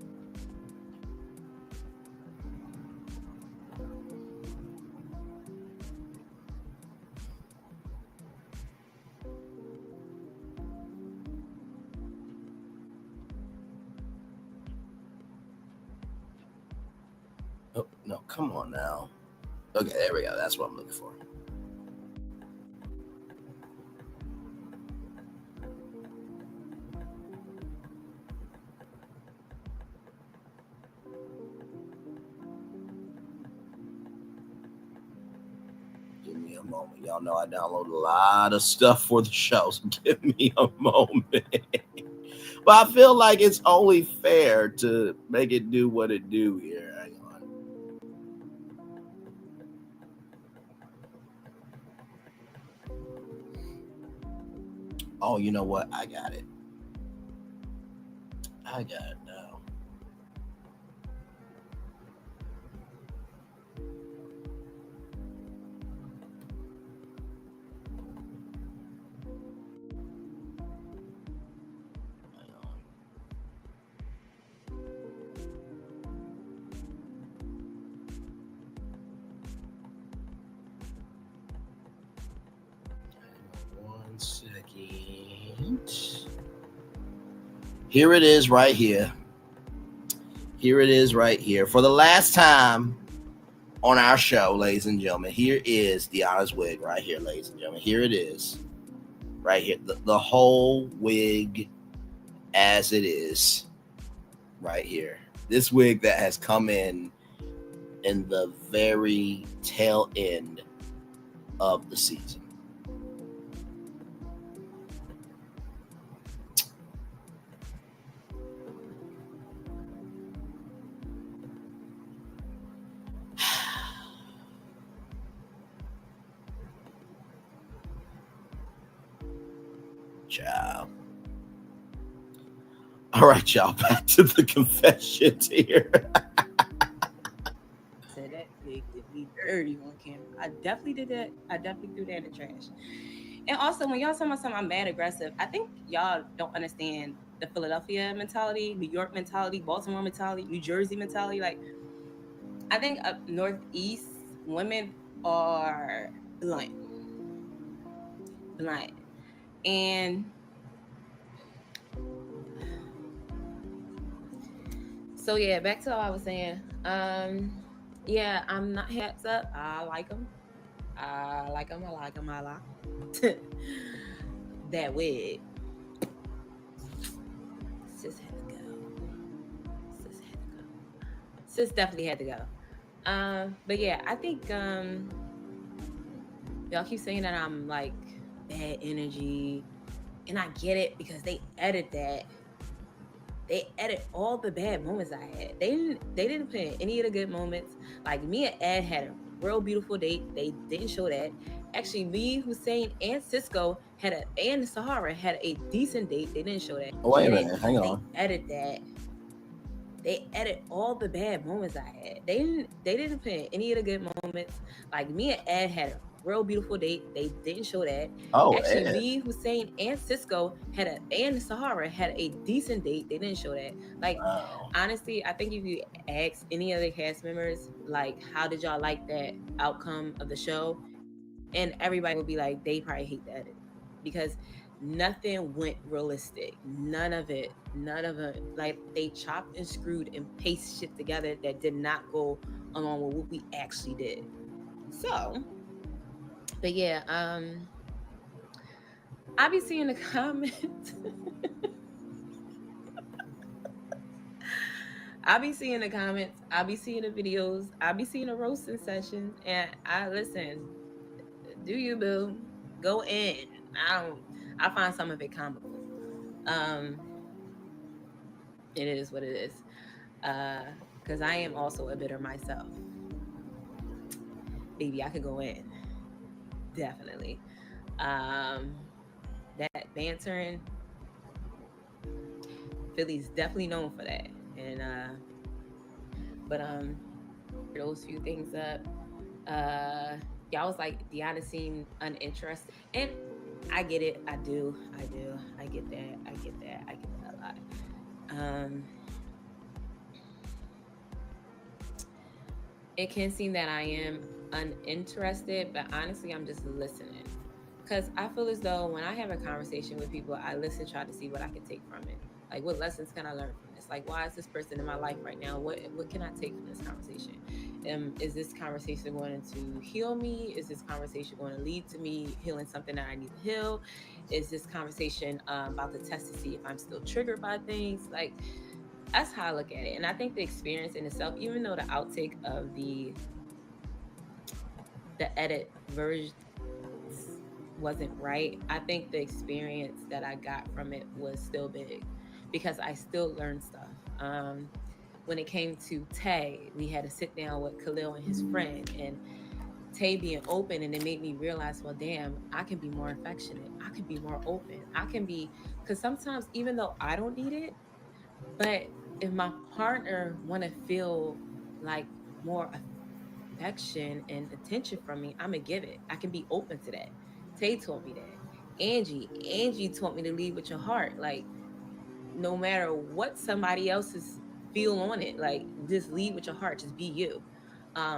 Oh, no, come on now. Okay, there we go. That's what I'm looking for. Give me a moment. Y'all know I download a lot of stuff for the show, so give me a moment. But I feel like it's only fair to make it do what it do here. Hang on. Oh, you know what? I got it. I got it now. One second. Here it is right here. Here it is right here. For the last time on our show, ladies and gentlemen, here is Deona's wig right here, ladies and gentlemen. Here it is. Right here. The whole wig as it is. Right here. This wig that has come in the very tail end of the season. Ciao. All right, y'all, back to the confessions here. Said that wig did me dirty on camera. I definitely did that. I definitely threw that in the trash. And also, when y'all talking about something I'm mad aggressive, I think y'all don't understand the Philadelphia mentality, New York mentality, Baltimore mentality, New Jersey mentality. Like, I think up Northeast, women are blunt. And so yeah, back to what I was saying. Yeah, I'm not hats up. I like them. That wig. Sis had to go. Sis definitely had to go. But yeah, I think y'all keep saying that I'm like bad energy, and I get it because they edit that. They edit all the bad moments I had. They didn't put in any of the good moments. Like, me and Ed had a real beautiful date. They didn't show that. Actually, me, Hussein, and Cisco and Sahara had a decent date. They didn't show that. Oh, wait a minute, hang on. They edit that. They edit all the bad moments I had. They didn't put in any of the good moments. Like, me and Ed had a real beautiful date. They didn't show that. Oh, actually, Ed. me, Hussein, and Cisco and Sahara had a decent date. They didn't show that. Like, Wow. honestly, I think if you ask any other cast members, like, how did y'all like that outcome of the show? And everybody would be like, they probably hate the edit because nothing went realistic. None of it. Like, they chopped and screwed and pasted shit together that did not go along with what we actually did. So, But yeah, I be seeing the comments. I be seeing the comments. I be seeing the videos. I be seeing the roasting sessions, and I listen. Do you, boo? Go in. I find some of it comical. It is what it is. Because I am also a bitter myself. Baby, I could go in. Definitely. That bantering, Philly's definitely known for that. And but those few things up. Y'all was like, Deanna seemed uninterested. And I get it. I do. I get that. I get that a lot. It can seem that I am uninterested, but honestly, I'm just listening. Because I feel as though when I have a conversation with people, I listen, try to see what I can take from it. Like, what lessons can I learn from this? Like, why is this person in my life right now? What can I take from this conversation? Is this conversation going to heal me? Is this conversation going to lead to me healing something that I need to heal? Is this conversation about to test to see if I'm still triggered by things? Like, that's how I look at it. And I think the experience in itself, even though the outtake of the edit version wasn't right, I think the experience that I got from it was still big because I still learned stuff. When it came to Tae, we had to sit down with Khalil and his friend, and Tae being open, and it made me realize, well, damn, I can be more affectionate. I can be more open. I can be, because sometimes even though I don't need it, but if my partner want to feel like more affection and attention from me, I'm gonna give it. I can be open to that. Tay taught me that. Angie taught me to lead with your heart. Like, no matter what somebody else's feel on it, like, just lead with your heart. Just be you.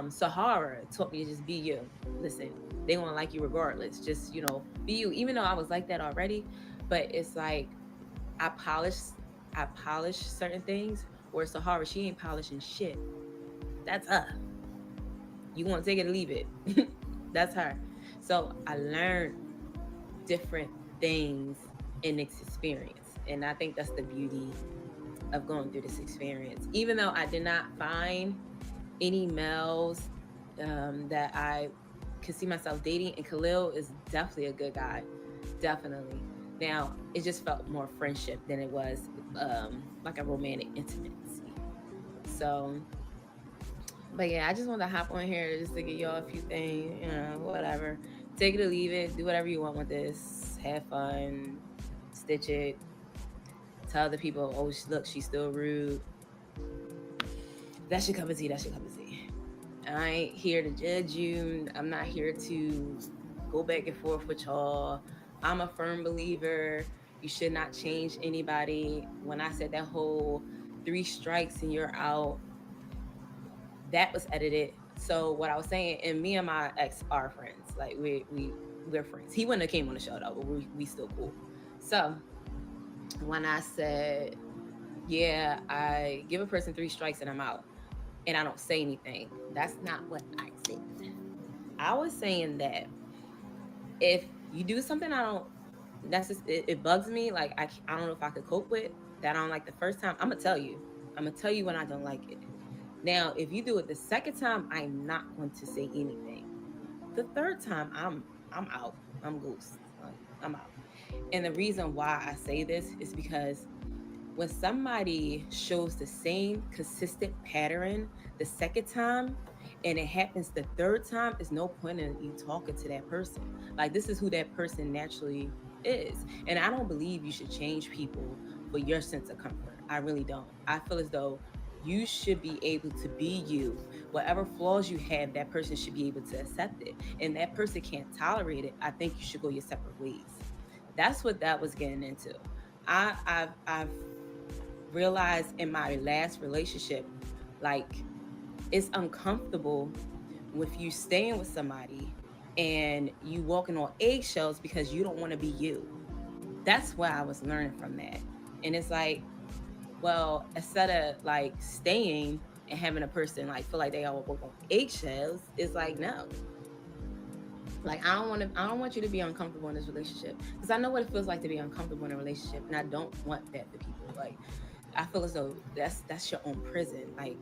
Sahara taught me to just be you. Listen, they gonna like you regardless. Just, be you. Even though I was like that already, but it's like I polish certain things, where Sahara, she ain't polishing shit. That's her. You want to take it or leave it. That's her. So I learned different things in this experience. And I think that's the beauty of going through this experience. Even though I did not find any males that I could see myself dating, and Khalil is definitely a good guy. Definitely. Now, it just felt more friendship than it was like a romantic intimacy. So, but yeah, I just wanted to hop on here just to get y'all a few things, whatever. Take it or leave it. Do whatever you want with this. Have fun. Stitch it. Tell other people, oh, look, she's still rude. That should come and see. I ain't here to judge you. I'm not here to go back and forth with y'all. I'm a firm believer. You should not change anybody. When I said that whole 3 strikes and you're out, that was edited. So what I was saying, and me and my ex are friends. Like, we're friends. He wouldn't have came on the show though, but we still cool. So when I said, yeah, I give a person 3 strikes and I'm out, and I don't say anything, that's not what I said. I was saying that if you do something it bugs me, like I don't know if I could cope with, that I don't like the first time, I'm gonna tell you when I don't like it. Now, if you do it the second time, I'm not going to say anything. The third time, I'm out. I'm ghost. I'm out. And the reason why I say this is because when somebody shows the same consistent pattern the second time, and it happens the third time, there's no point in you talking to that person. Like, this is who that person naturally is. And I don't believe you should change people for your sense of comfort. I really don't. I feel as though you should be able to be you. Whatever flaws you have, that person should be able to accept it. And that person can't tolerate it, I think you should go your separate ways. That's what that was getting into. I've realized in my last relationship, like, it's uncomfortable with you staying with somebody and you walking on eggshells because you don't want to be you. That's what I was learning from that. And it's like, well, instead of like staying and having a person like feel like they all walk on eggshells, it's like, no. Like, I don't want you to be uncomfortable in this relationship, because I know what it feels like to be uncomfortable in a relationship, and I don't want that for people. Like, I feel as though that's your own prison. Like,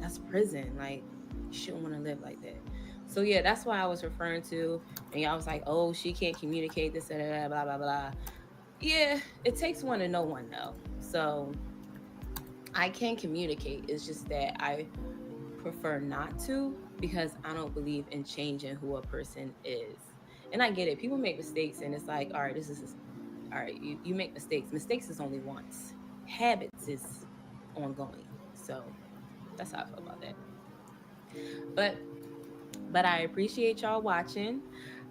that's prison. Like, you shouldn't want to live like that. So yeah, that's why I was referring to, and y'all was like, oh, she can't communicate this and blah blah blah. Yeah, it takes one to know one though. So I can communicate. It's just that I prefer not to, because I don't believe in changing who a person is. And I get it. People make mistakes, and it's like, all right, all right, you make mistakes. Mistakes is only once. Habits is ongoing. So that's how I feel about that. But I appreciate y'all watching.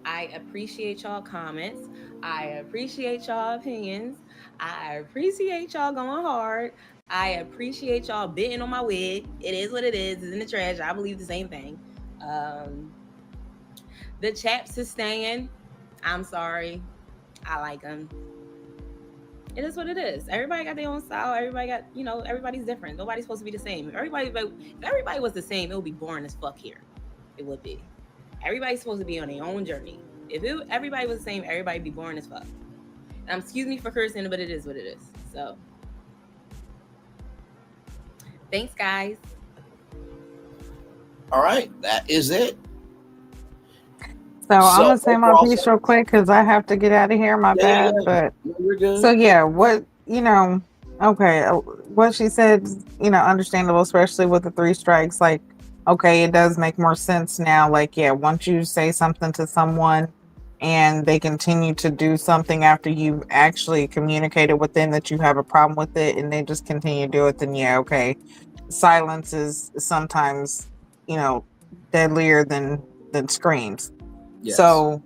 I appreciate y'all comments. I appreciate y'all opinions. I appreciate y'all going hard. I appreciate y'all bidding on my wig. It is what it is. It's in the trash. I believe the same thing. The chaps is staying. I'm sorry. I like them. It is what it is. Everybody got their own style. Everybody got, everybody's different. Nobody's supposed to be the same. If everybody was the same, it would be boring as fuck here. It would be. Everybody's supposed to be on their own journey. If everybody was the same, everybody'd be boring as fuck. Excuse me for cursing, but it is what it is. So, thanks, guys. All right, that is it. So I'm gonna say my piece real quick because I have to get out of here. My bad, but you're good. So yeah, okay, what she said, understandable, especially with the 3 strikes. Like, okay, it does make more sense now. Like, yeah, once you say something to someone and they continue to do something after you actually communicated with them that you have a problem with it, and they just continue to do it, then yeah, okay, silence is sometimes, deadlier than screams. Yes. So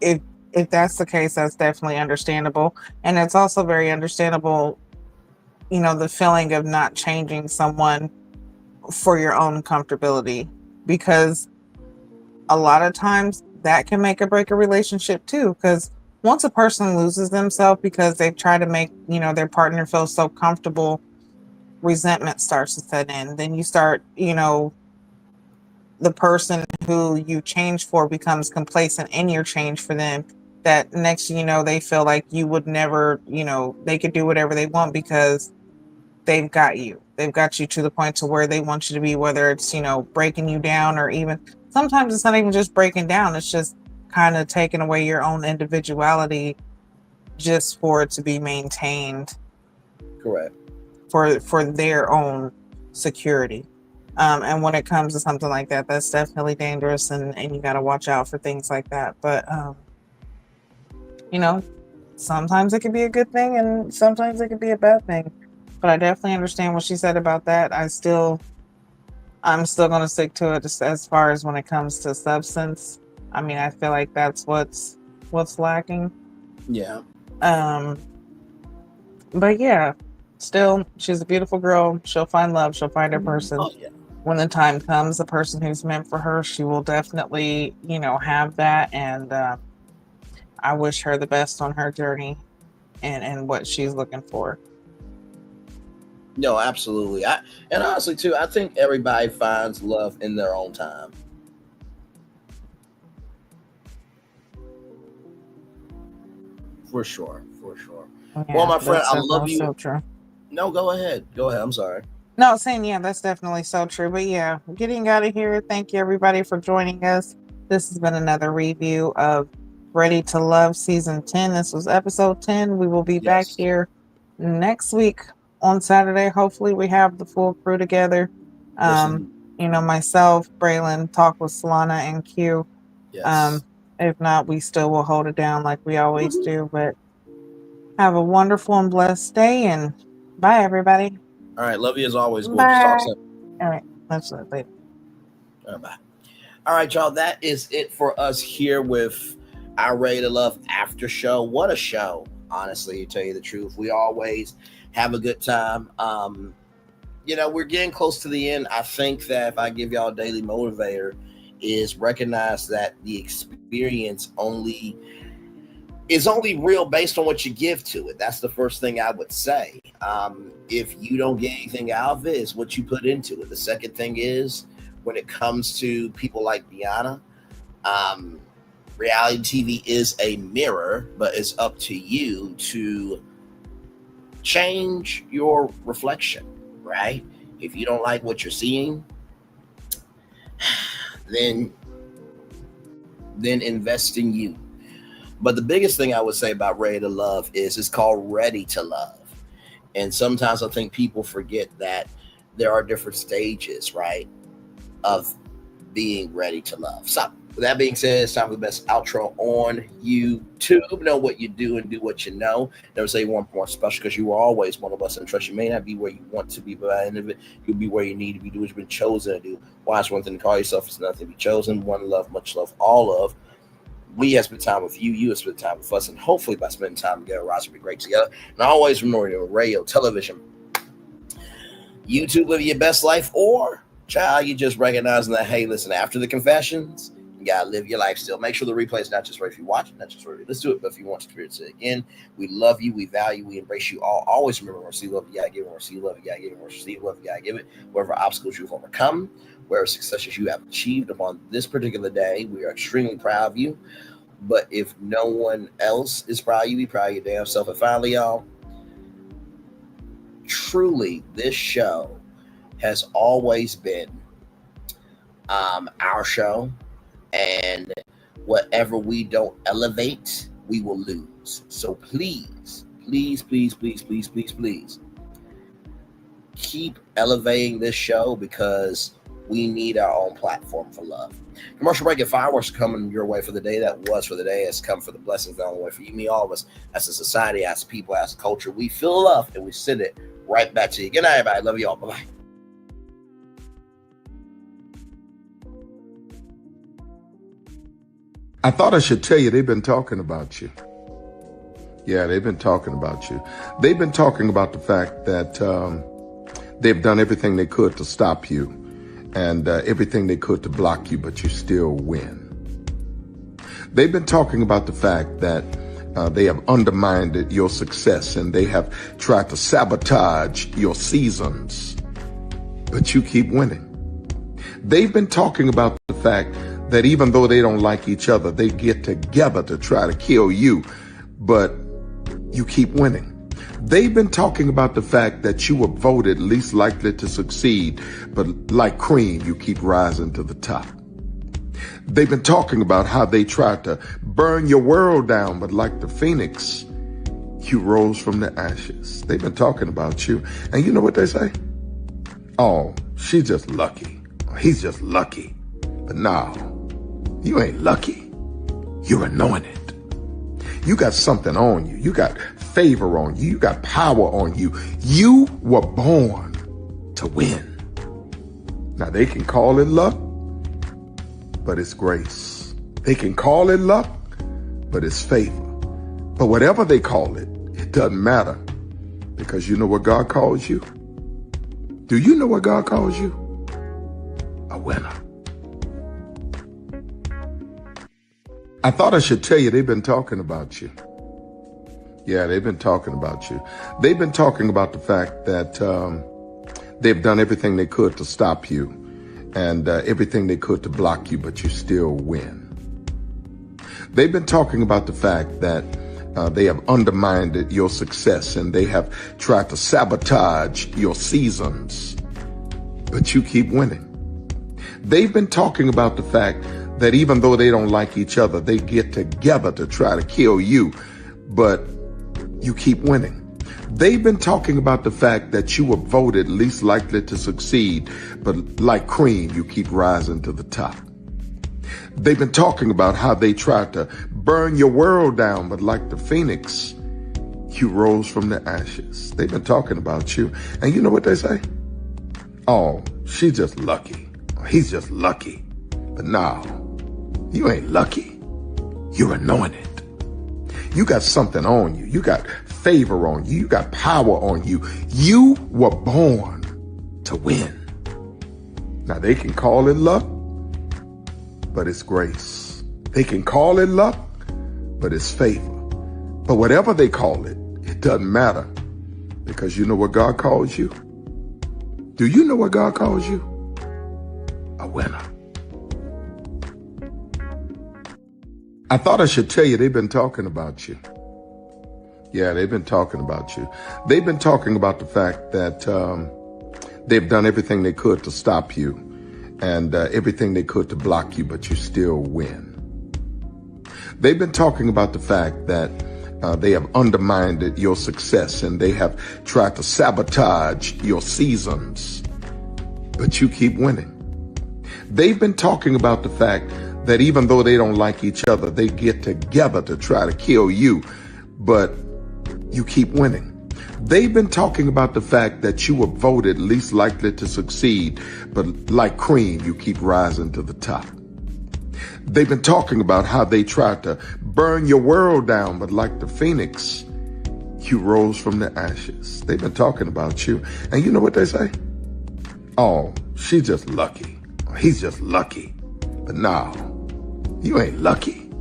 if that's the case, that's definitely understandable. And it's also very understandable, the feeling of not changing someone for your own comfortability, because a lot of times that can make or break a relationship too. Because once a person loses themselves because they've tried to make, their partner feel so comfortable, resentment starts to set in. Then you start, the person who you change for becomes complacent in your change for them, that next they feel like you would never, they could do whatever they want because they've got you to the point to where they want you to be, whether it's breaking you down, or even sometimes it's not even just breaking down, it's just kind of taking away your own individuality just for it to be maintained. Correct. For their own security. And when it comes to something like that, that's definitely dangerous, and you got to watch out for things like that. But, sometimes it could be a good thing and sometimes it could be a bad thing. But I definitely understand what she said about that. I'm still going to stick to it just as far as when it comes to substance. I mean, I feel like that's what's lacking. Yeah. But yeah, still, she's a beautiful girl. She'll find love. She'll find her person. Oh, yeah. When the time comes, the person who's meant for her, she will definitely, have that. And I wish her the best on her journey and what she's looking for. No, absolutely. And honestly, too, I think everybody finds love in their own time. For sure. Yeah, well, my friend, I love you. So true. No, go ahead. I'm sorry. No, saying, yeah, that's definitely so true. But yeah, getting out of here. Thank you, everybody, for joining us. This has been another review of Ready to Love Season 10. This was episode 10. We will be back here next week on Saturday. Hopefully we have the full crew together. Myself, Braylon, talk with Solana and Q. Yes. If not, we still will hold it down like we always do. But have a wonderful and blessed day, and bye, everybody. All right. Love you as always. Bye. Talk soon. All right. That's it. Later. All right, bye. All right, y'all. That is it for us here with our Ready to Love after show. What a show, honestly, to tell you the truth. We always have a good time. We're getting close to the end. I think that if I give y'all a daily motivator, is recognize that the experience is only real based on what you give to it. That's the first thing I would say. If you don't get anything out of it, it's what you put into it. The second thing is, when it comes to people like Deona, Reality TV is a mirror, but it's up to you to change your reflection, right? If you don't like what you're seeing, then invest in you. But the biggest thing I would say about Ready to Love is it's called Ready to Love. And sometimes I think people forget that there are different stages, right, of being ready to love. So with that being said, it's time for the best outro on YouTube. Know what you do and do what you know. Never say you weren't more special, because you were always one of us. And trust, you may not be where you want to be, but at the end of it, you'll be where you need to be. Do what you've been chosen to do. Why it's one thing to call yourself, it's nothing to be chosen. One love, much love, all of. We have spent time with you. You have spent time with us. And hopefully by spending time together, our lives will be great together. And always remember, radio, television, YouTube, living your best life, or child, you just recognizing that, hey, listen, after the confessions, you gotta live your life still. Make sure the replay is not just right if you watch it, not just right if you listen to it, but if you want to experience it again. We love you, we value, we embrace you all. Always remember, when receive love, you gotta give it. When receive love, you gotta give it. When receive love, you gotta give it. Whatever obstacles you've overcome, whatever successes you have achieved upon this particular day, we are extremely proud of you. But if no one else is proud of you, be proud of your damn self. And finally, y'all, truly, this show has always been our show, and whatever we don't elevate, we will lose. So please, please, please, please, please, please, please keep elevating this show, because we need our own platform for love. Commercial break and fireworks coming your way for the day. That was for the day. It's come for the blessings down the way for you, me, all of us, as a society, as people, as a culture. We feel love and we send it right back to you. Good night, everybody. Love you all. Bye-bye. I thought I should tell you, they've been talking about you. Yeah, they've been talking about you. They've been talking about the fact that they've done everything they could to stop you, and everything they could to block you, but you still win. They've been talking about the fact that they have undermined your success, and they have tried to sabotage your seasons, but you keep winning. They've been talking about the fact that even though they don't like each other, they get together to try to kill you, but you keep winning. They've been talking about the fact that you were voted least likely to succeed, but like cream, you keep rising to the top. They've been talking about how they tried to burn your world down, but like the phoenix, you rose from the ashes. They've been talking about you. And you know what they say? Oh, she's just lucky. He's just lucky. But no, you ain't lucky. You're anointed. You got something on you. You got favor on you. You got power on you. You were born to win. Now, they can call it luck, but it's grace. They can call it luck, but it's favor. But whatever they call it, it doesn't matter, because you know what God calls you? Do you know what God calls you? A winner. I thought I should tell you, they've been talking about you. Yeah, they've been talking about you. They've been talking about the fact that they've done everything they could to stop you, and everything they could to block you, but you still win. They've been talking about the fact that they have undermined your success, and they have tried to sabotage your seasons, but you keep winning. They've been talking about the fact that even though they don't like each other, they get together to try to kill you, but you keep winning. They've been talking about the fact that you were voted least likely to succeed, but like cream, you keep rising to the top. They've been talking about how they tried to burn your world down, but like the phoenix, you rose from the ashes. They've been talking about you. And you know what they say? Oh, she's just lucky. He's just lucky. But no, you ain't lucky. You're anointed. You got something on you. You got favor on you. You got power on you. You were born to win. Now, they can call it luck, but it's grace. They can call it luck, but it's favor. But whatever they call it, it doesn't matter, because you know what God calls you? Do you know what God calls you? A winner. I thought I should tell you they've been talking about you. Yeah, they've been talking about you. They've been talking about the fact that they've done everything they could to stop you and everything they could to block you, but you still win. They've been talking about the fact that they have undermined your success and they have tried to sabotage your seasons, but you keep winning. They've been talking about the fact that even though they don't like each other, they get together to try to kill you, but you keep winning. They've been talking about the fact that you were voted least likely to succeed, but like cream, you keep rising to the top. They've been talking about how they tried to burn your world down, but like the phoenix, you rose from the ashes. They've been talking about you. And you know what they say? Oh, she's just lucky. He's just lucky. But no, you ain't lucky.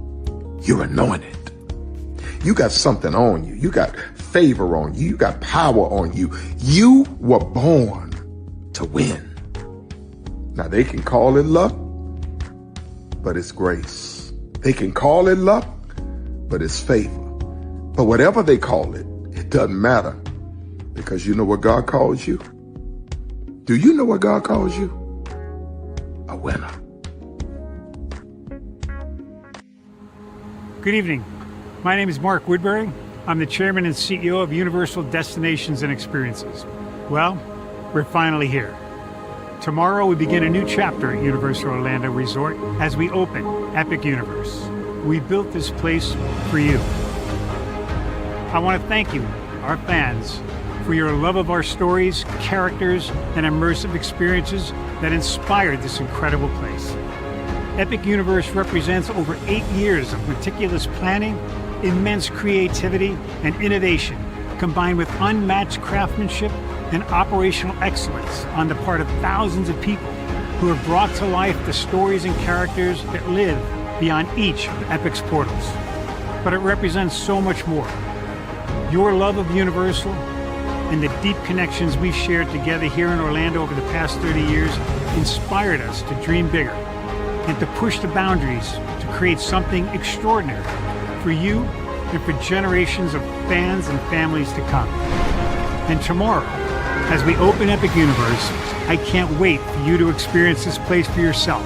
You're anointed. You got something on you. You got favor on you. You got power on you. You were born to win. Now they can call it luck, but it's grace. They can call it luck, but it's favor. But whatever they call it, it doesn't matter, because you know what God calls you? Do you know what God calls you? A winner. Good evening. My name is Mark Woodbury. I'm the chairman and CEO of Universal Destinations and Experiences. Well, we're finally here. Tomorrow we begin a new chapter at Universal Orlando Resort as we open Epic Universe. We built this place for you. I want to thank you, our fans, for your love of our stories, characters, and immersive experiences that inspired this incredible place. Epic Universe represents over 8 years of meticulous planning, immense creativity, and innovation, combined with unmatched craftsmanship and operational excellence on the part of thousands of people who have brought to life the stories and characters that live beyond each of Epic's portals. But it represents so much more. Your love of Universal and the deep connections we've shared together here in Orlando over the past 30 years inspired us to dream bigger and to push the boundaries to create something extraordinary for you and for generations of fans and families to come. And tomorrow, as we open Epic Universe, I can't wait for you to experience this place for yourself.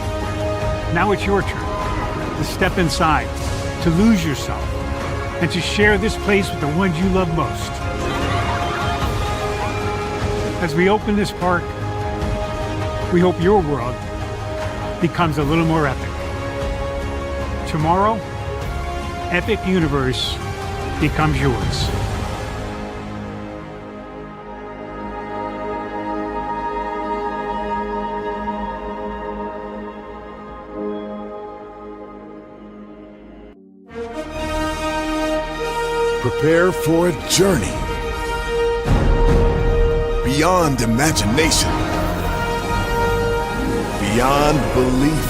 Now it's your turn to step inside, to lose yourself, and to share this place with the ones you love most. As we open this park, we hope your world becomes a little more epic. Tomorrow, Epic Universe becomes yours. Prepare for a journey beyond imagination, beyond belief,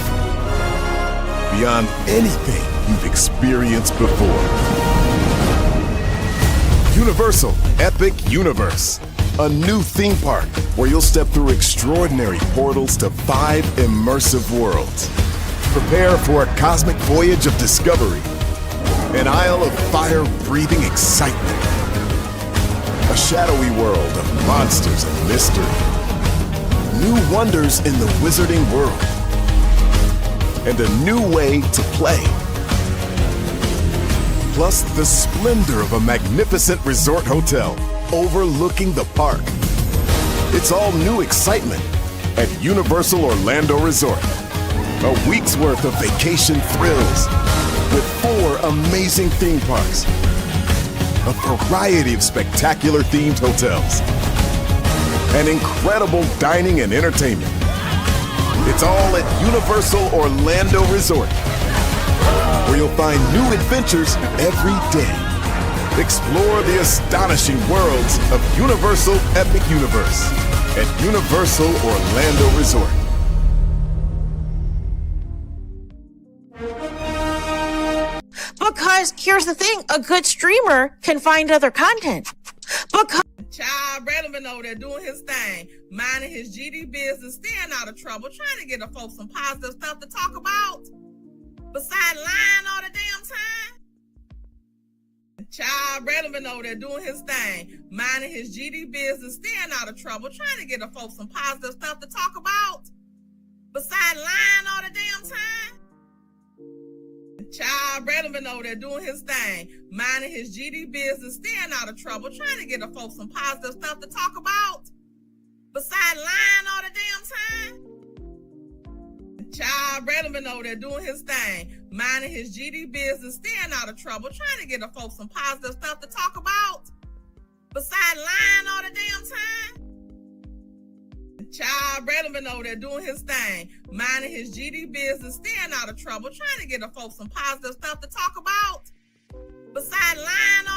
beyond anything you've experienced before. Universal Epic Universe, a new theme park where you'll step through extraordinary portals to 5 immersive worlds. Prepare for a cosmic voyage of discovery, an isle of fire-breathing excitement, a shadowy world of monsters and mystery, new wonders in the wizarding world, and a new way to play. Plus the splendor of a magnificent resort hotel overlooking the park. It's all new excitement at Universal Orlando Resort. A week's worth of vacation thrills with 4 amazing theme parks, a variety of spectacular themed hotels, and incredible dining and entertainment. It's all at Universal Orlando Resort, where you'll find new adventures every day. Explore the astonishing worlds of Universal Epic Universe at Universal Orlando Resort. Because here's the thing, a good streamer can find other content. Because Child, Braylon been over there doing his thing, minding his GD business, staying out of trouble, trying to get the folks some positive stuff to talk about. Besides lying all the damn time. Child, Braylon been over there doing his thing, minding his GD business, staying out of trouble, trying to get the folks some positive stuff to talk about. Besides lying all the damn time. Child, Braylon been over there doing his thing, minding his GD business, staying out of trouble, trying to get the folks some positive stuff to talk about. Besides lying all the damn time. Child, Braylon been over there doing his thing, minding his GD business, staying out of trouble, trying to get the folks some positive stuff to talk about. Besides lying all the damn time. Child, Braylon been over there doing his thing, minding his GD business, staying out of trouble, trying to get the folks some positive stuff to talk about. Besides lying